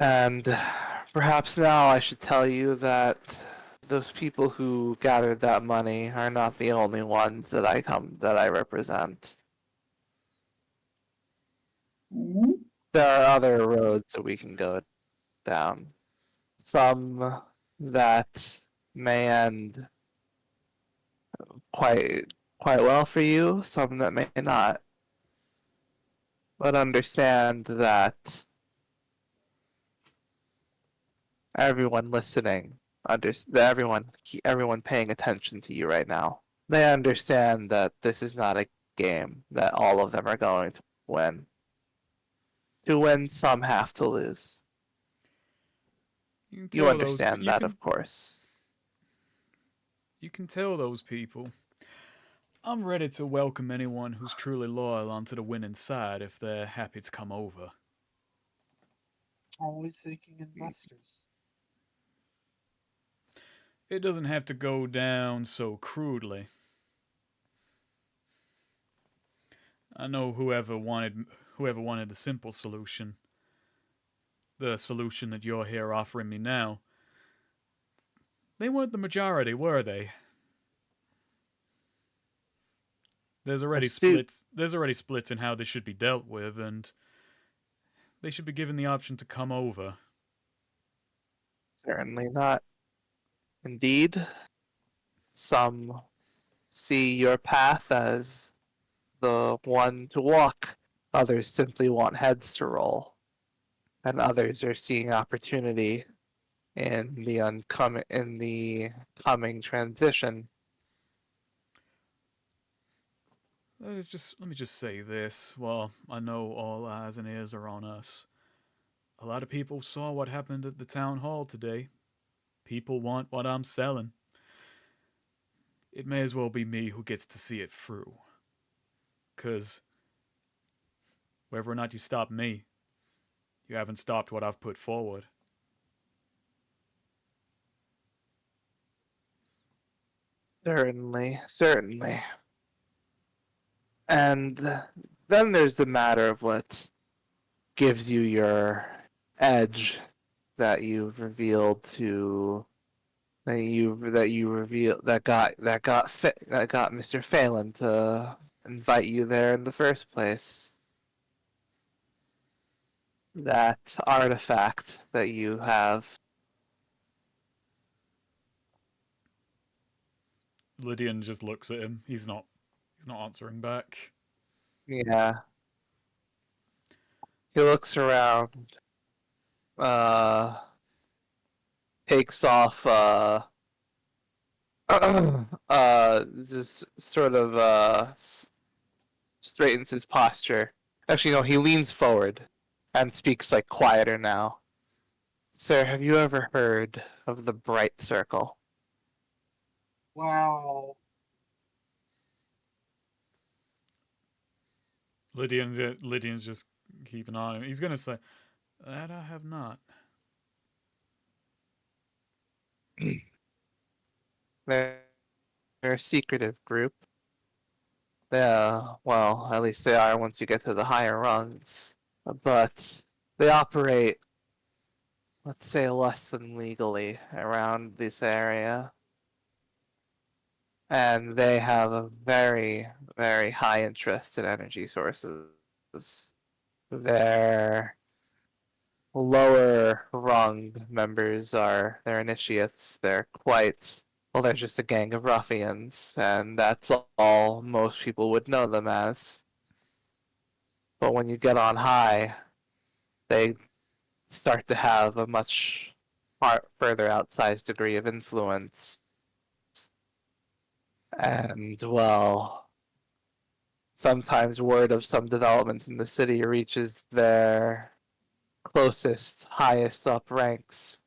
And perhaps now I should tell you that those people who gathered that money are not the only ones that I represent. There are other roads that we can go down. Some that may end quite quite well for you, some that may not. But understand that everyone listening, everyone paying attention to you right now, they understand that this is not a game that all of them are going to win. To win, some have to lose. You can You tell those. understand that, of course. You can tell those people. I'm ready to welcome anyone who's truly loyal onto the winning side if they're happy to come over. Always seeking investors. It doesn't have to go down so crudely. I know whoever wanted the simple solution, the solution that you're here offering me now. They weren't the majority, were they? There's already Astute. splits. There's already splits in how this should be dealt with, and they should be given the option to come over. Certainly not. Indeed, some see your path as the one to walk. Others simply want heads to roll. And others are seeing opportunity in the coming transition. Let me just say this. Well, I know all eyes and ears are on us. A lot of people saw what happened at the town hall today. People want what I'm selling. It may as well be me who gets to see it through. 'Cause whether or not you stop me, you haven't stopped what I've put forward. Certainly, certainly. And then there's the matter of what gives you your edge that you've revealed to that you revealed that got Mr. Phelan to invite you there in the first place. That artifact that you have. Lydian just looks at him. He's not answering back. Yeah. He looks around, uh, takes off, just sort of, straightens his posture. Actually, no, he leans forward and speaks like quieter now. Sir, have you ever heard of the Bright Circle? Wow. Lydian's just keep an eye on him. He's gonna say, "That I have not." They're a secretive group. Yeah, well, at least they are once you get to the higher rungs. But they operate, let's say, less than legally around this area. And they have a very, very high interest in energy sources. Their lower rung members are their initiates. They're quite well, they're just a gang of ruffians, and that's all most people would know them as. But when you get on high, they start to have a much further outsized degree of influence. And, well, sometimes word of some developments in the city reaches their closest, highest up ranks,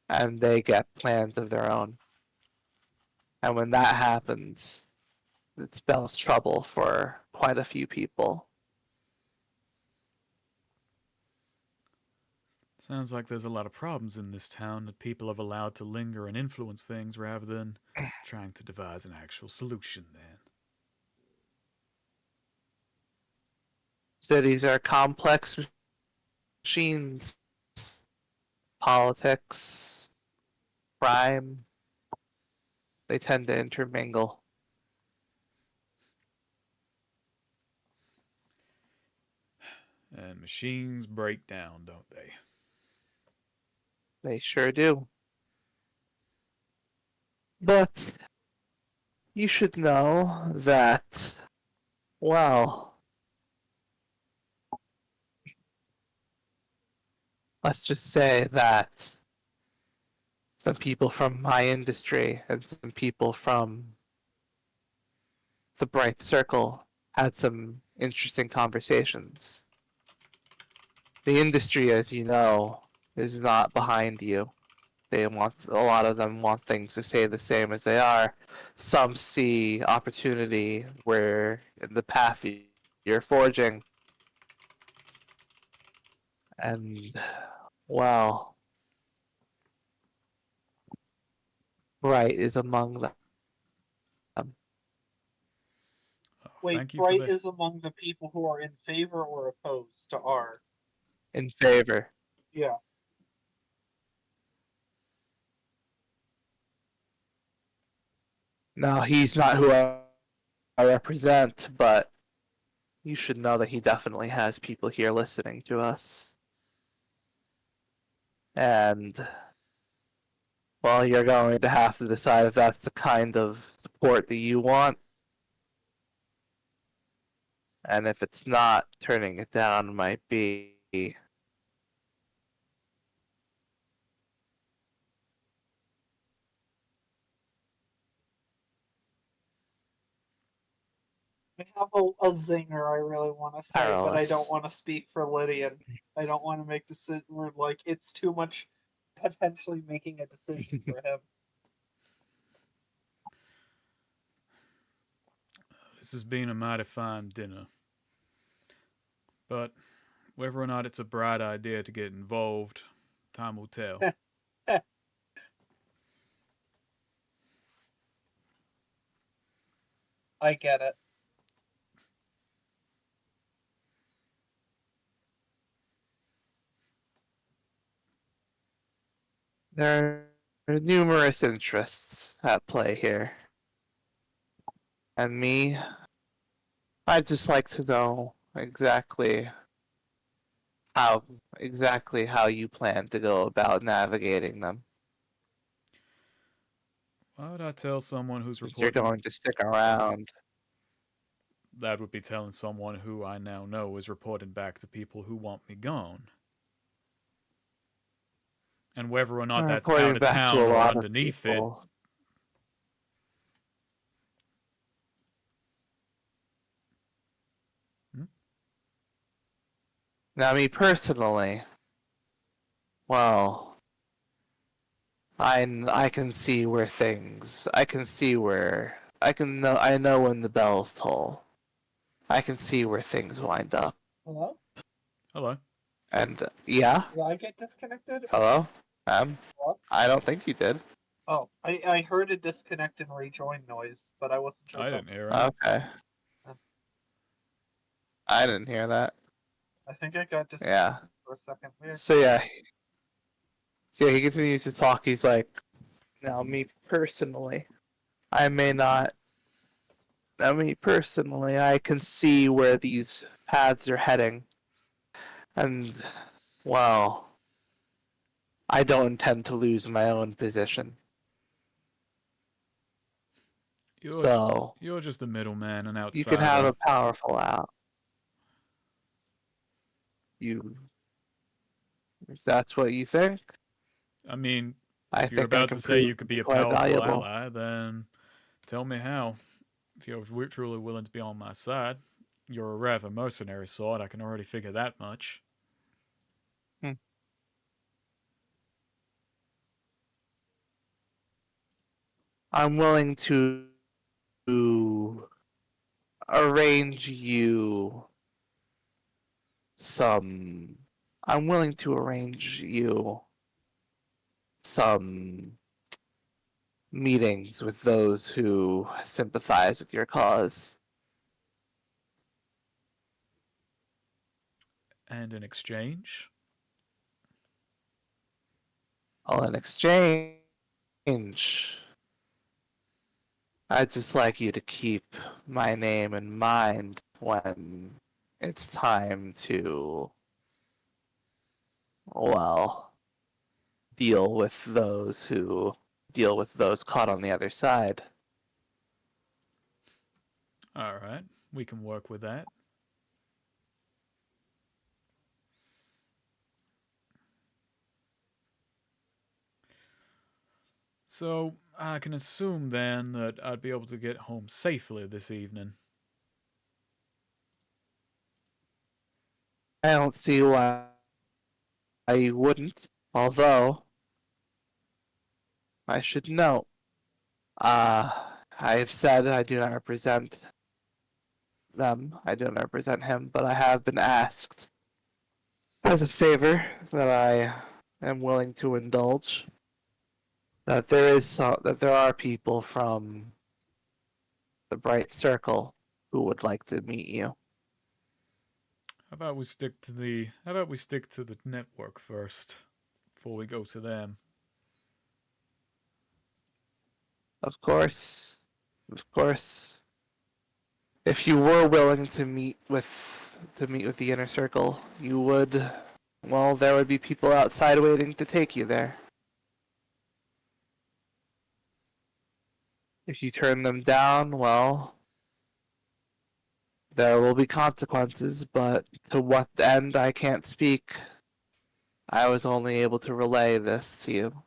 and they get plans of their own. And when that happens, it spells trouble for quite a few people. Sounds like there's a lot of problems in this town that people have allowed to linger and influence things rather than trying to devise an actual solution. Then Cities are complex machines. Politics, crime, they tend to intermingle. and machines break down, don't they? They sure do. But you should know that, well, let's just say that some people from my industry and some people from the Bright Circle had some interesting conversations. The industry, as you know, is not behind you. They want a lot of them want things to stay the same as they are. Some see opportunity where in the path you're forging, and well, Bright is among them. Oh, Wait, thank you for Bright the. is among the people who are in favor or opposed to R. In favor. Yeah. Now he's not who I represent, but you should know that he definitely has people here listening to us. And well, you're going to have to decide if that's the kind of support that you want. And if it's not, turning it down might be. I have a zinger I really want to say, but I don't Perilous. want to speak for Lydian. I don't want to make decision where like it's too much potentially making a decision for him. This has been a mighty fine dinner, but whether or not it's a bright idea to get involved, time will tell. I get it. There are numerous interests at play here. And me, I'd just like to know how exactly how you plan to go about navigating them. Why would I tell someone who's If you're reporting? going to stick around. that would be telling someone who I now know is reporting back to people who want me gone. And whether or not I'm that's out reporting of back to a town or lot of underneath it, people. Hmm? Now, me personally, well, I can see where things. I can see where I know when the bells toll. I can see where things wind up. Hello? hello. And yeah, Did I get disconnected? hello, Hello? I don't think you did. Oh, I heard a disconnect and rejoin noise, but I wasn't sure I if that didn't was. hear it. Okay, Uh, I didn't hear that. I think I got Yeah. disconnected for a second. Weird. So yeah, he continues to talk. He's like, now me personally, I may not. Now me personally, I can see where these paths are heading, and well, I don't intend to lose my own position. You're So you're just a middleman, an you can have outsider. a powerful out. You, if that's what you think, I mean, I if you're think I about can to say prove you to could be be a quite powerful valuable. ally, then tell me how. If you're truly willing to be on my side, you're a rather mercenary sort. I can already figure that much. Hmm. I'm willing to arrange you some. I'm willing to arrange you some meetings with those who sympathize with your cause. And in exchange, Well, in exchange, I'd just like you to keep my name in mind when it's time to, well, deal with those caught on the other side. all right, we can work with that. So I can assume then that I'd be able to get home safely this evening. I don't see why you wouldn't, although I should note, uh, I've said I do not represent them, I do not represent him, but I have been asked as a favor that I am willing to indulge that that there are people from the Bright Circle who would like to meet you. How about we stick to the network first before we go to them? Of course, of course. If you were willing to meet with the inner circle, you would. Well, there would be people outside waiting to take you there. If you turn them down, well, there will be consequences, but to what end I can't speak. I was only able to relay this to you.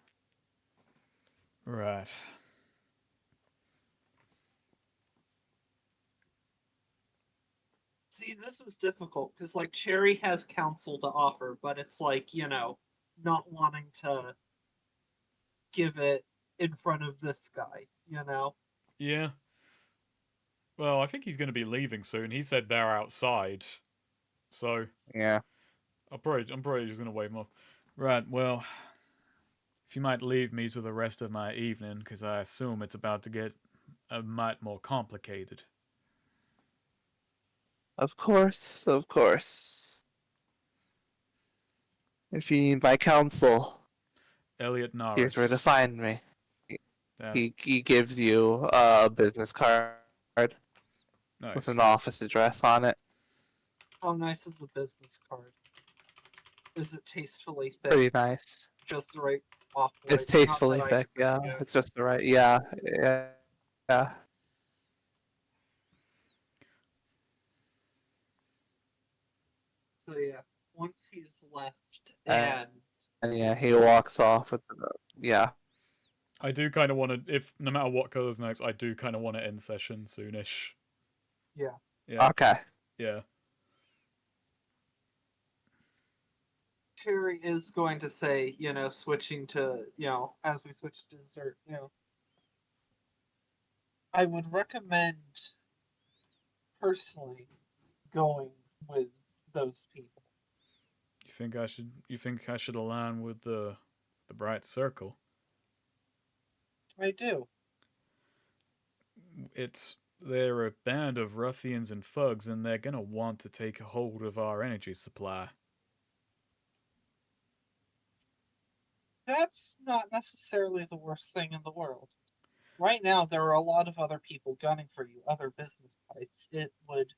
Right. See, this is difficult because like Cherry has counsel to offer, but it's like not wanting to give it in front of this guy. Yeah. Well, I think he's going to be leaving soon. He said they're outside, so Yeah. I'm probably just going to wave him off. Right. Well, if you might leave me to the rest of my evening, because I assume it's about to get a mite more complicated. Of course, of course. If you need my counsel, Elliot here's where to Norris. find me. Yeah, He gives you a business card with nice. an office address on it. How nice is the business card? Is it tastefully thick? Pretty nice. Just the right off It's white. Not tastefully that I thick, ever yeah. do. It's just the right, yeah, yeah, yeah. So yeah, once he's left, Uh, and And yeah, he walks off with the yeah. I do kind of want to, if no matter what goes next, I do kind of want to end session soonish. yeah, Yeah, Okay. yeah. Terry is going to say, switching to, as we switch to dessert, I would recommend personally going with those people. You think I should align with the Bright Circle? I do. They're a band of ruffians and thugs, and they're gonna want to take a hold of our energy supply. That's not necessarily the worst thing in the world. Right now, there are a lot of other people gunning for you, other business types. It would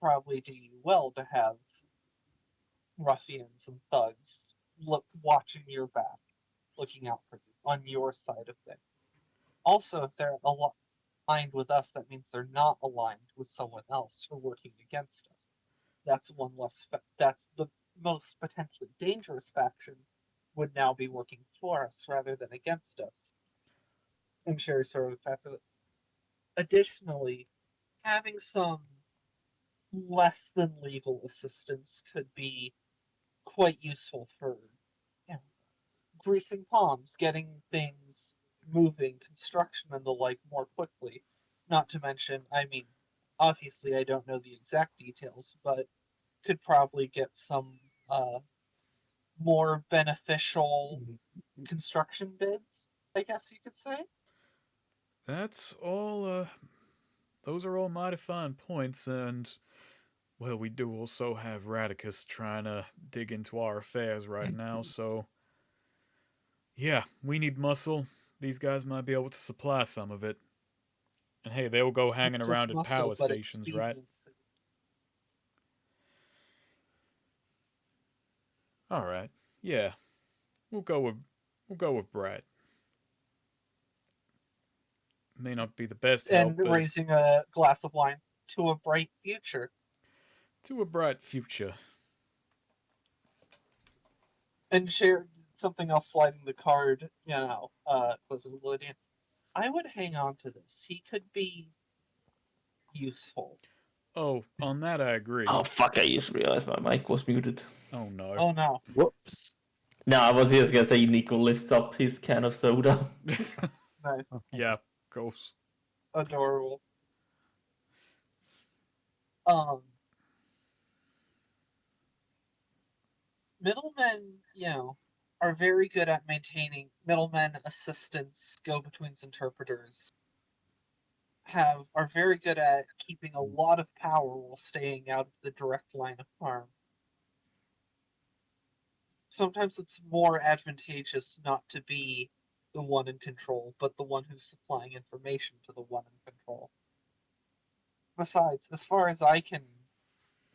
probably do you well to have ruffians and thugs watching your back, looking out for you on your side of things. Also, if they're aligned with us, that means they're not aligned with someone else or working against us. That's one less. That's the most potentially dangerous faction would now be working for us rather than against us. And Sherry sort of passes it. Additionally, having some less than legal assistance could be quite useful for you know, greasing palms, getting things moving, construction and the like more quickly. Not to mention, I mean, obviously I don't know the exact details, but could probably get some more beneficial construction bids, I guess you could say. That's all. Those are all mighty fine points, and well, we do also have Radicus trying to dig into our affairs right now, so yeah, we need muscle. These guys might be able to supply some of it. And hey, they'll go hanging Not just around at muscle, power but stations, right? expediency. All right. Yeah, we'll go with Brad. May not be the best help, And but it's raising a glass of wine to a bright future. to a bright future. And share something else sliding the card, closer to Lydian. I would hang on to this. He could be useful. Oh, on that I agree. Oh fuck! I just realized my mic was muted. Oh no. Oh no. Whoops. No, I was just gonna say Nico lifts up his can of soda. Nice. Yeah, ghost. Adorable. Um Middlemen, are very good at maintaining middlemen, assistants, go-betweens, interpreters. Are very good at keeping a lot of power while staying out of the direct line of harm. Sometimes it's more advantageous not to be the one in control, but the one who's supplying information to the one in control. Besides, as far as I can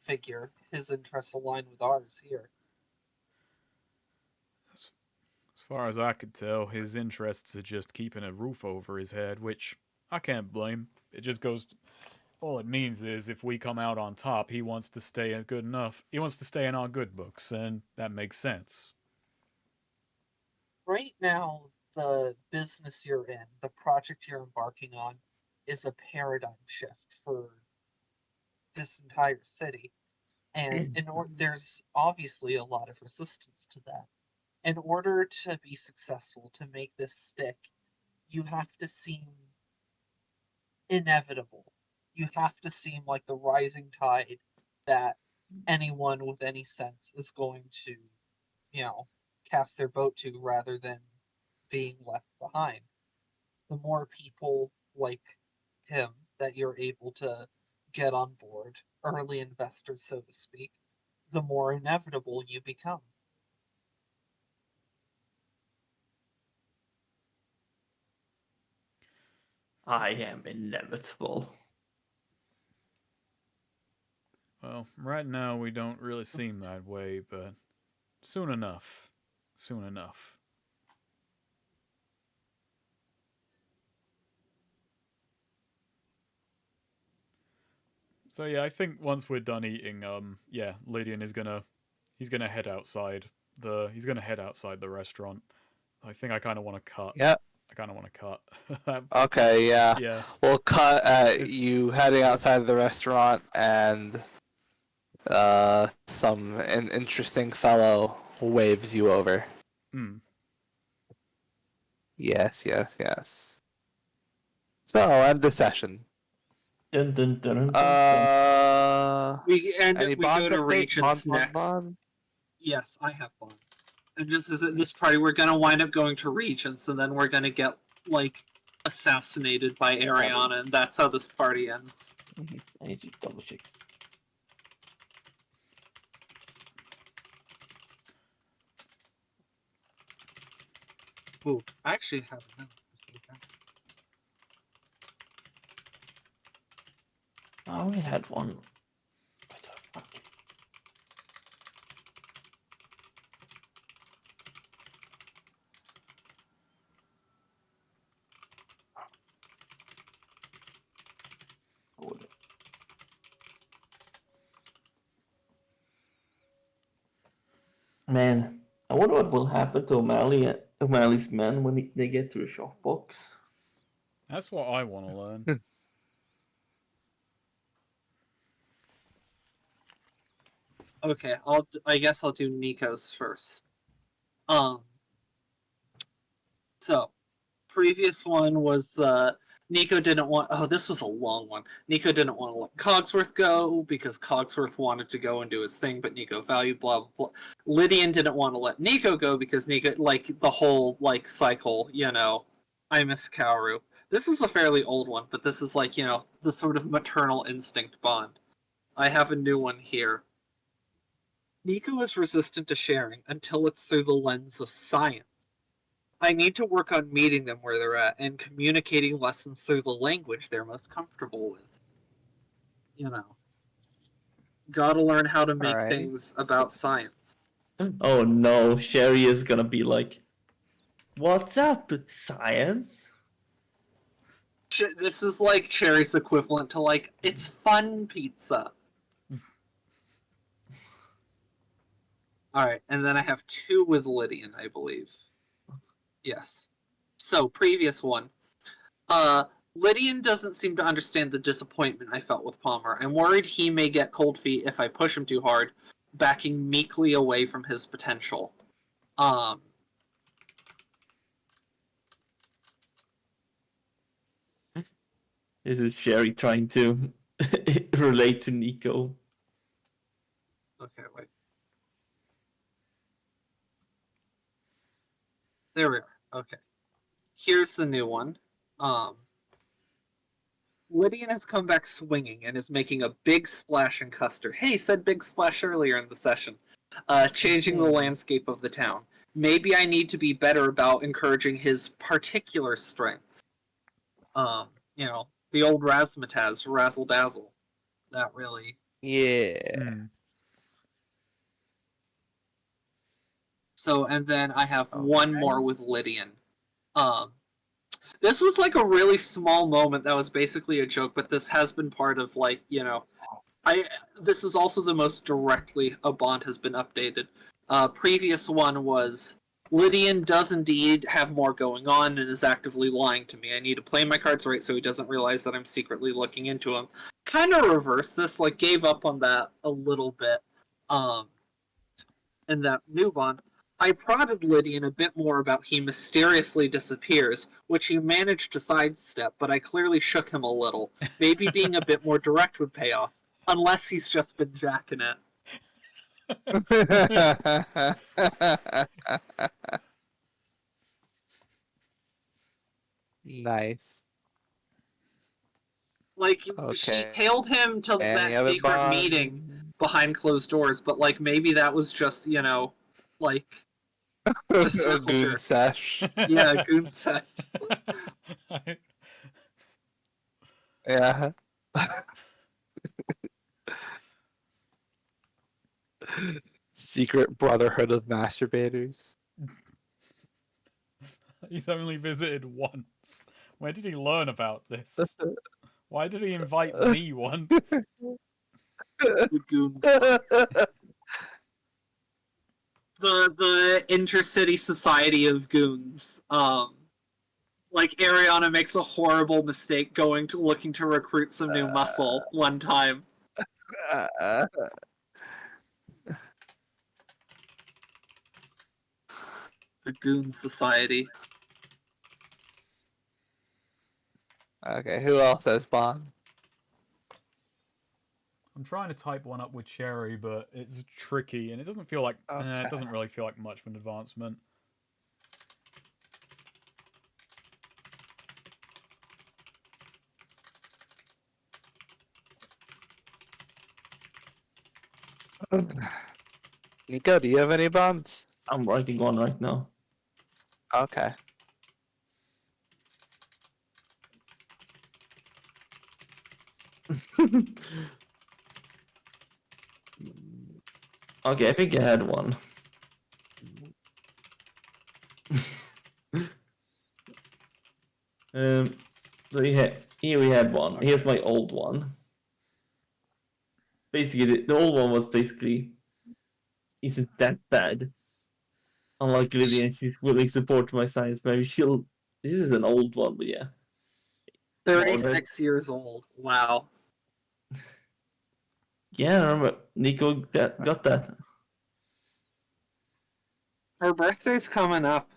figure, his interests align with ours here. As far as I could tell, his interests are just keeping a roof over his head, which I can't blame. It just goes. All it means is if we come out on top, he wants to stay in good enough. He wants to stay in our good books, and that makes sense. Right now, the business you're in, the project you're embarking on, is a paradigm shift for this entire city. And there's obviously a lot of resistance to that. In order to be successful, to make this stick, you have to seem inevitable. You have to seem like the rising tide that anyone with any sense is going to, cast their boat to rather than being left behind. The more people like him that you're able to get on board, early investors, so to speak, the more inevitable you become. I am inevitable. Well, right now we don't really seem that way, but soon enough. Soon enough. So yeah, I think once we're done eating, yeah, Lydian is gonna head outside he's gonna head outside the restaurant. I think I kind of want to cut. Yeah. I kind of want to cut. Okay, yeah. Yeah. We'll cut at It's- you heading outside the restaurant and some an interesting fellow waves you over. Hmm. Yes, yes, yes. So end the session. Dun, dun, dun, dun, dun. We Any we go bonds to update? Regent's next. Bond? Yes, I have bonds. And just as at this party, we're gonna wind up going to Regent's, and then we're gonna get like assassinated by Ariana, and that's how this party ends. I need to double check. Ooh, I actually have another. I only had one. What the fuck? Hold it. Man, I wonder what will happen to O'Malley's men when they get to the shop box. That's what I want to learn. Okay, I guess I'll do Nico's first. So previous one was Nico didn't want. Oh, this was a long one. Nico didn't want to let Cogsworth go because Cogsworth wanted to go and do his thing, but Nico valued blah blah blah. Lydian didn't want to let Nico go because Nico like the whole like cycle. I miss Kaoru. This is a fairly old one, but this is like the sort of maternal instinct bond. I have a new one here. Nico is resistant to sharing until it's through the lens of science. I need to work on meeting them where they're at and communicating lessons through the language they're most comfortable with. Gotta learn how to make Alrighty. things about science. Oh no, Sherry is gonna be like, "What's up, science?" This is like Cherry's equivalent to like, it's fun pizza. Alright, and then I have two with Lydian, I believe. Yes. So, previous one. Lydian doesn't seem to understand the disappointment I felt with Palmer. I'm worried he may get cold feet if I push him too hard, backing meekly away from his potential. This is Sherry trying to relate to Nico. Okay, wait. There we are. Okay. Here's the new one. Lydian has come back swinging and is making a big splash in Custer. Hey, said big splash earlier in the session. Changing the landscape of the town. Maybe I need to be better about encouraging his particular strengths. The old razzmatazz, razzle dazzle. That really. Yeah. Hmm. So, and then I have one more with Lydian. This was like a really small moment that was basically a joke, but this has been part of this is also the most directly a bond has been updated. Previous one was Lydian does indeed have more going on and is actively lying to me. I need to play my cards right so he doesn't realize that I'm secretly looking into him. Kind of reversed this, like gave up on that a little bit. In that new bond, I prodded Lydian a bit more about he mysteriously disappears, which he managed to sidestep, but I clearly shook him a little. Maybe being a bit more direct would pay off, unless he's just been jacking it. Nice. Like, she Okay. tailed him to Any that other secret meeting bond? behind closed doors, but like maybe that was just, like a circle Goon jerk. sesh. Yeah, goon sesh. Yeah. Secret Brotherhood of Masturbators. He's only visited once. Where did he learn about this? Why did he invite me once? The goon. The intercity society of goons. Like Ariana makes a horrible mistake looking to recruit some new muscle one time. The goon society. Okay, who else has Bond? I'm trying to type one up with Cherry, but it's tricky, and it doesn't feel like it doesn't really feel like much of an advancement. Nico, do you have any bonds? I'm writing one right now. Okay. Okay, I think I had one. So here we had one. Okay. Here's my old one. Basically, the old one was basically, isn't that bad? Unlike Lillian, she's willing support my science. Maybe she'll. This is an old one, but yeah. 36 years old. Wow. Yeah, I remember Nico got that. Her birthday's coming up.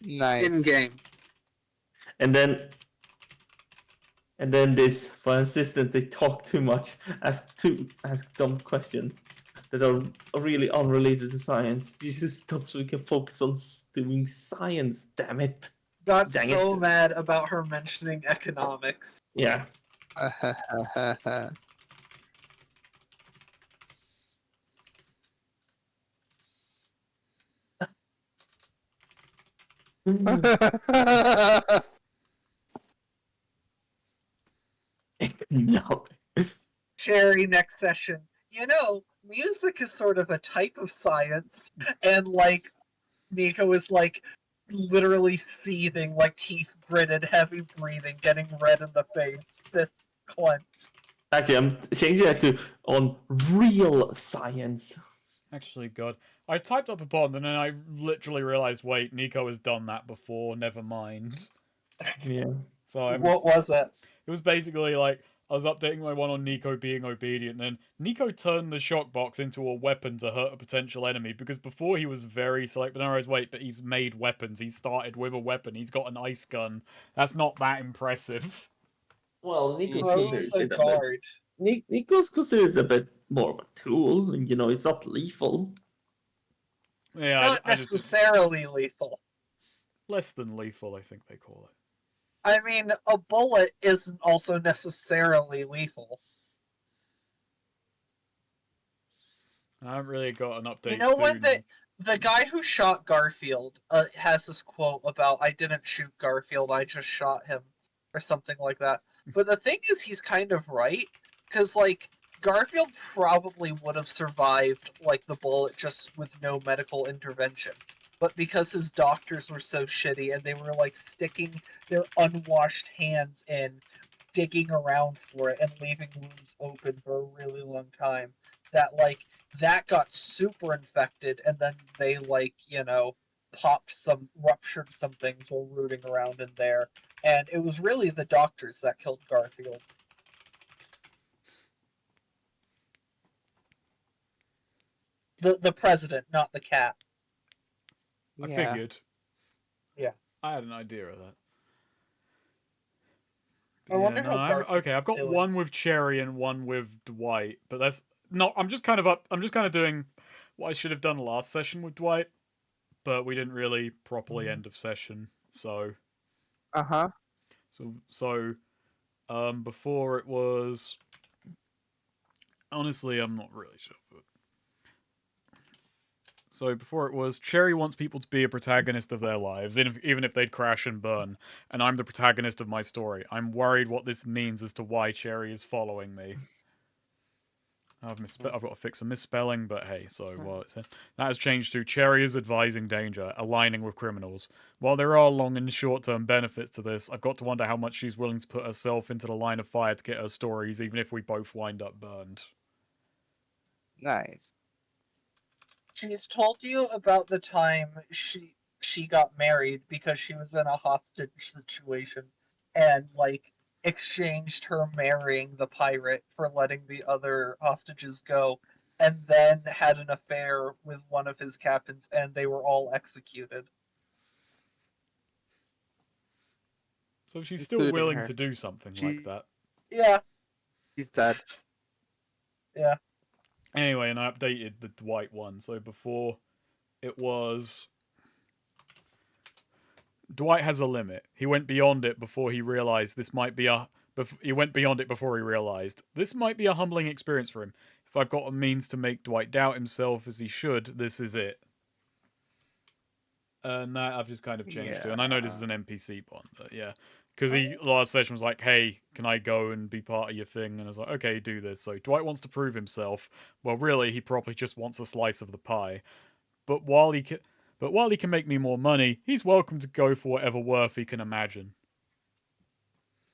Nice. In game. And then this, for assistant, they talk too much, ask dumb questions that are really unrelated to science. Jesus, stop so we can focus on doing science, damn it. Got Dang so it. mad about her mentioning economics. Yeah. No. Cherry next session. You know, music is sort of a type of science, and like Nico is like literally seething, like teeth gritted, heavy breathing, getting red in the face, fists clenched. Actually, I'm changing that to on real science. Actually, God, I typed up a bond, and then I literally realized, wait, Nico has done that before. Never mind. Yeah. So What was it? It was basically like I was updating my one on Nico being obedient, and Nico turned the shock box into a weapon to hurt a potential enemy, because before he was very select, but now wait, but he's made weapons. He started with a weapon. He's got an ice gun. That's not that impressive. Well, Nico's Throws considers the it a bit. guard. Nico's considers a bit more of a tool, and it's not lethal. Yeah, Not I just necessarily lethal. less than lethal, I think they call it. I mean, a bullet isn't also necessarily lethal. I haven't really got an update. You know when soon. the guy who shot Garfield has this quote about "I didn't shoot Garfield, I just shot him," or something like that. But the thing is, he's kind of right, because like Garfield probably would have survived like the bullet just with no medical intervention. But because his doctors were so shitty and they were like sticking their unwashed hands in, digging around for it and leaving wounds open for a really long time, that got super infected, and then they ruptured some things while rooting around in there, and it was really the doctors that killed Garfield. The president, not the cat. I figured. Yeah. I had an idea of that. I wonder how okay, I've got doing. one with Cherry and one with Dwight, but that's not. I'm just kind of doing what I should have done last session with Dwight, but we didn't really properly end of session. So. So, before it was. Honestly, I'm not really sure. But... So before it was, Cherry wants people to be a protagonist of their lives, even if they'd crash and burn, and I'm the protagonist of my story. I'm worried what this means as to why Cherry is following me. I've got to fix a misspelling, but hey, so well, that has changed to Cherry is advising danger, aligning with criminals. While there are long and short-term benefits to this, I've got to wonder how much she's willing to put herself into the line of fire to get her stories, even if we both wind up burned. Nice. She's told you about the time she got married because she was in a hostage situation and like exchanged her marrying the pirate for letting the other hostages go, and then had an affair with one of his captains, and they were all executed. So she's still Including willing her. to do something like that. Yeah, He's dead. yeah. Anyway, and I updated the Dwight one. So before, it was... Dwight has a limit. He went beyond it before he realized this might be a... He went beyond it before he realized this might be a humbling experience for him. If I've got a means to make Dwight doubt himself as he should, this is it. And that I've just kind of changed to. And I know this is an NPC bond, but yeah. Because he last session was like, hey, can I go and be part of your thing? And I was like, okay, do this. So Dwight wants to prove himself. Well, really, he probably just wants a slice of the pie. But while he can make me more money, he's welcome to go for whatever worth he can imagine.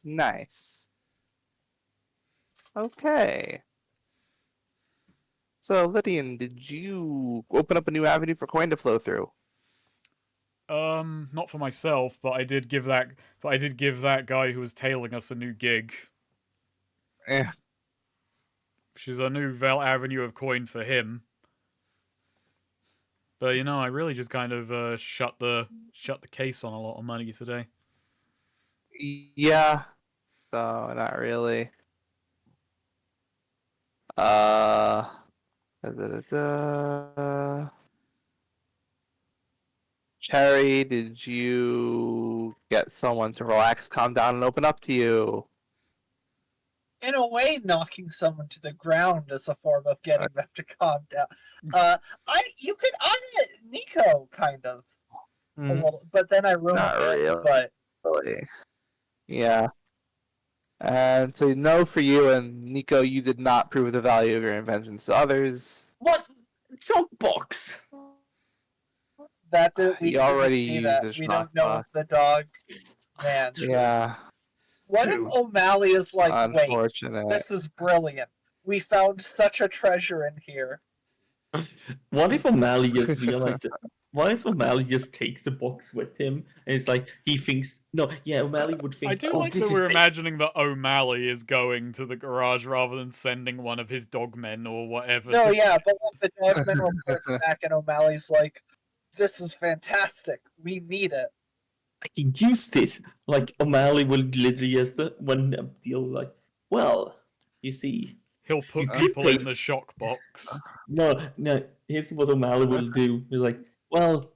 Nice. Okay. So, Lydian, did you open up a new avenue for coin to flow through? Not for myself, but I did give that guy who was tailing us a new gig. Eh. Which is a new avenue of coin for him. But you know, I really just kind of shut the case on a lot of money today. Yeah. So, not really. Da, da, da. Cherry, did you get someone to relax, calm down, and open up to you? In a way, knocking someone to the ground is a form of getting them to calm down. You could Nico kind of a little, but then I ruined Not it. really. But yeah. And so, no for you, and Nico, you did not prove the value of your inventions to others. What? Junk box. that we You didn't already see used that. the We don't schmuck know box. if the dog man. Yeah. What if True. O'Malley is like, wait, Unfortunate. this is brilliant. We found such a treasure in here. What if O'Malley just realized it? What if O'Malley just takes the box with him and it's like he thinks O'Malley would think I do oh, like this that is we're imagining that O'Malley is going to the garage rather than sending one of his dogmen or whatever. No, yeah, but what the dogman reports back and O'Malley's like, this is fantastic. We need it. I can use this. Like O'Malley will literally just one deal like, well, you see. He'll put You could people pay- in the shock box. No, here's what O'Malley will do. He's like, well,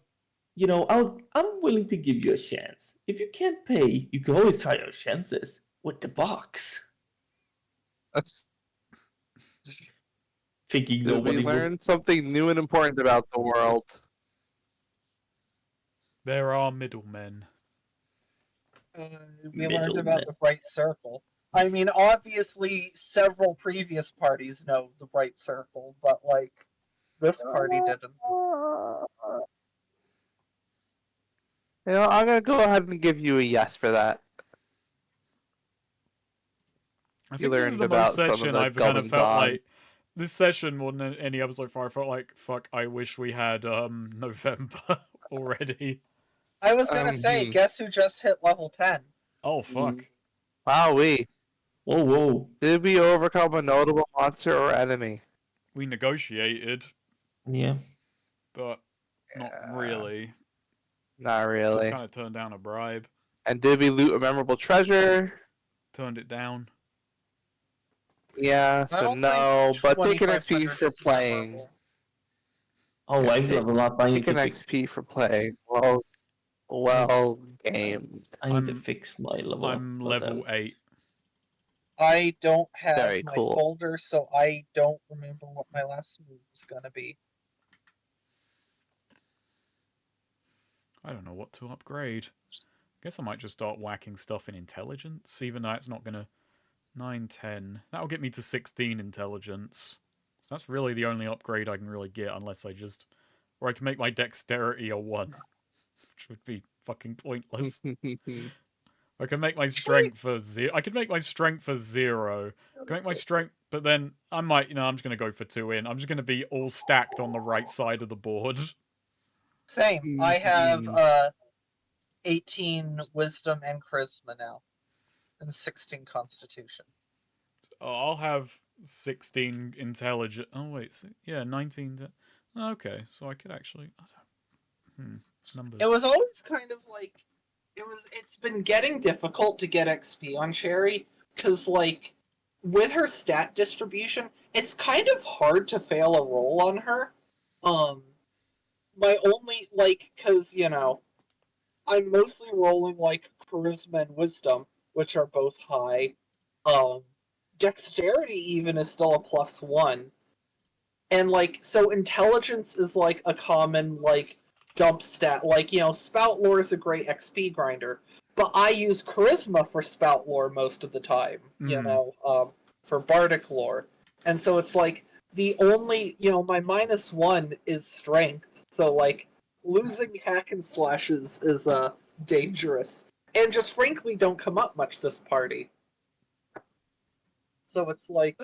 I'm willing to give you a chance. If you can't pay, you can always try your chances with the box. Thinking Did we nobody will. learn something new and important about the world? There are middlemen. We learned about the Bright Circle. I mean, obviously, several previous parties know the Bright Circle, but, like, this party didn't. I'm gonna go ahead and give you a yes for that. I You think this is learned the about most some of session the I've kind of goings felt on. like this session more than any episode so far. I felt like fuck. I wish we had November already. I was gonna say, guess who just hit level 10? Oh fuck! Wowee. Whoa. Did we overcome a notable monster or enemy? We negotiated, Yeah. but not really. Not Just really. kind of turned down a bribe. And did we loot a memorable treasure? Turned it down. Yeah, I so don't no, think but take an XP 2500 for is playing. memorable. Oh, Yeah, I've take- leveled up. I need Take to an fix. XP for playing. Well, game. I need to I'm- fix my level. I'm level 8. I don't have Very my cool. folder, so I don't remember what my last move was gonna be. I don't know what to upgrade. Guess I might just start whacking stuff in intelligence, even though it's not gonna 9, 10. That'll get me to 16 intelligence. So that's really the only upgrade I can really get, unless I just... Or I can make my dexterity a 1, which would be fucking pointless. I can make my strength a 0. I could make my strength a 0. I can make my strength... But then I might, I'm just going to go for 2 in. I'm just going to be all stacked on the right side of the board. Same. I have 18 wisdom and charisma now, and 16 constitution. I'll have 16 intelligence. Oh, wait. Yeah, 19. Okay, so I could actually... Numbers. It was always kind of like... It's been getting difficult to get XP on Sherry, because, like, with her stat distribution, it's kind of hard to fail a roll on her. My only, like, because, I'm mostly rolling, like, charisma and wisdom, which are both high. Dexterity even is still a +1. And, like, so intelligence is, like, a common, like, dump stat. Like, Spout Lore is a great XP grinder. But I use charisma for Spout Lore most of the time, for Bardic Lore. And so it's like, the only, my -1 is strength. So, like, losing hack and slashes is dangerous. And just frankly don't come up much this party. So it's like,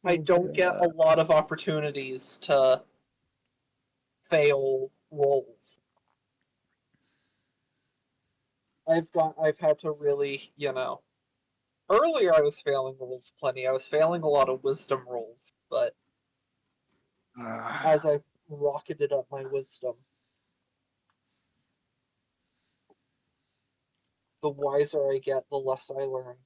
I don't get a lot of opportunities to fail rolls. I've had to really, earlier I was failing rolls plenty. I was failing a lot of wisdom rolls, but as I've rocketed up my wisdom, the wiser I get, the less I learn.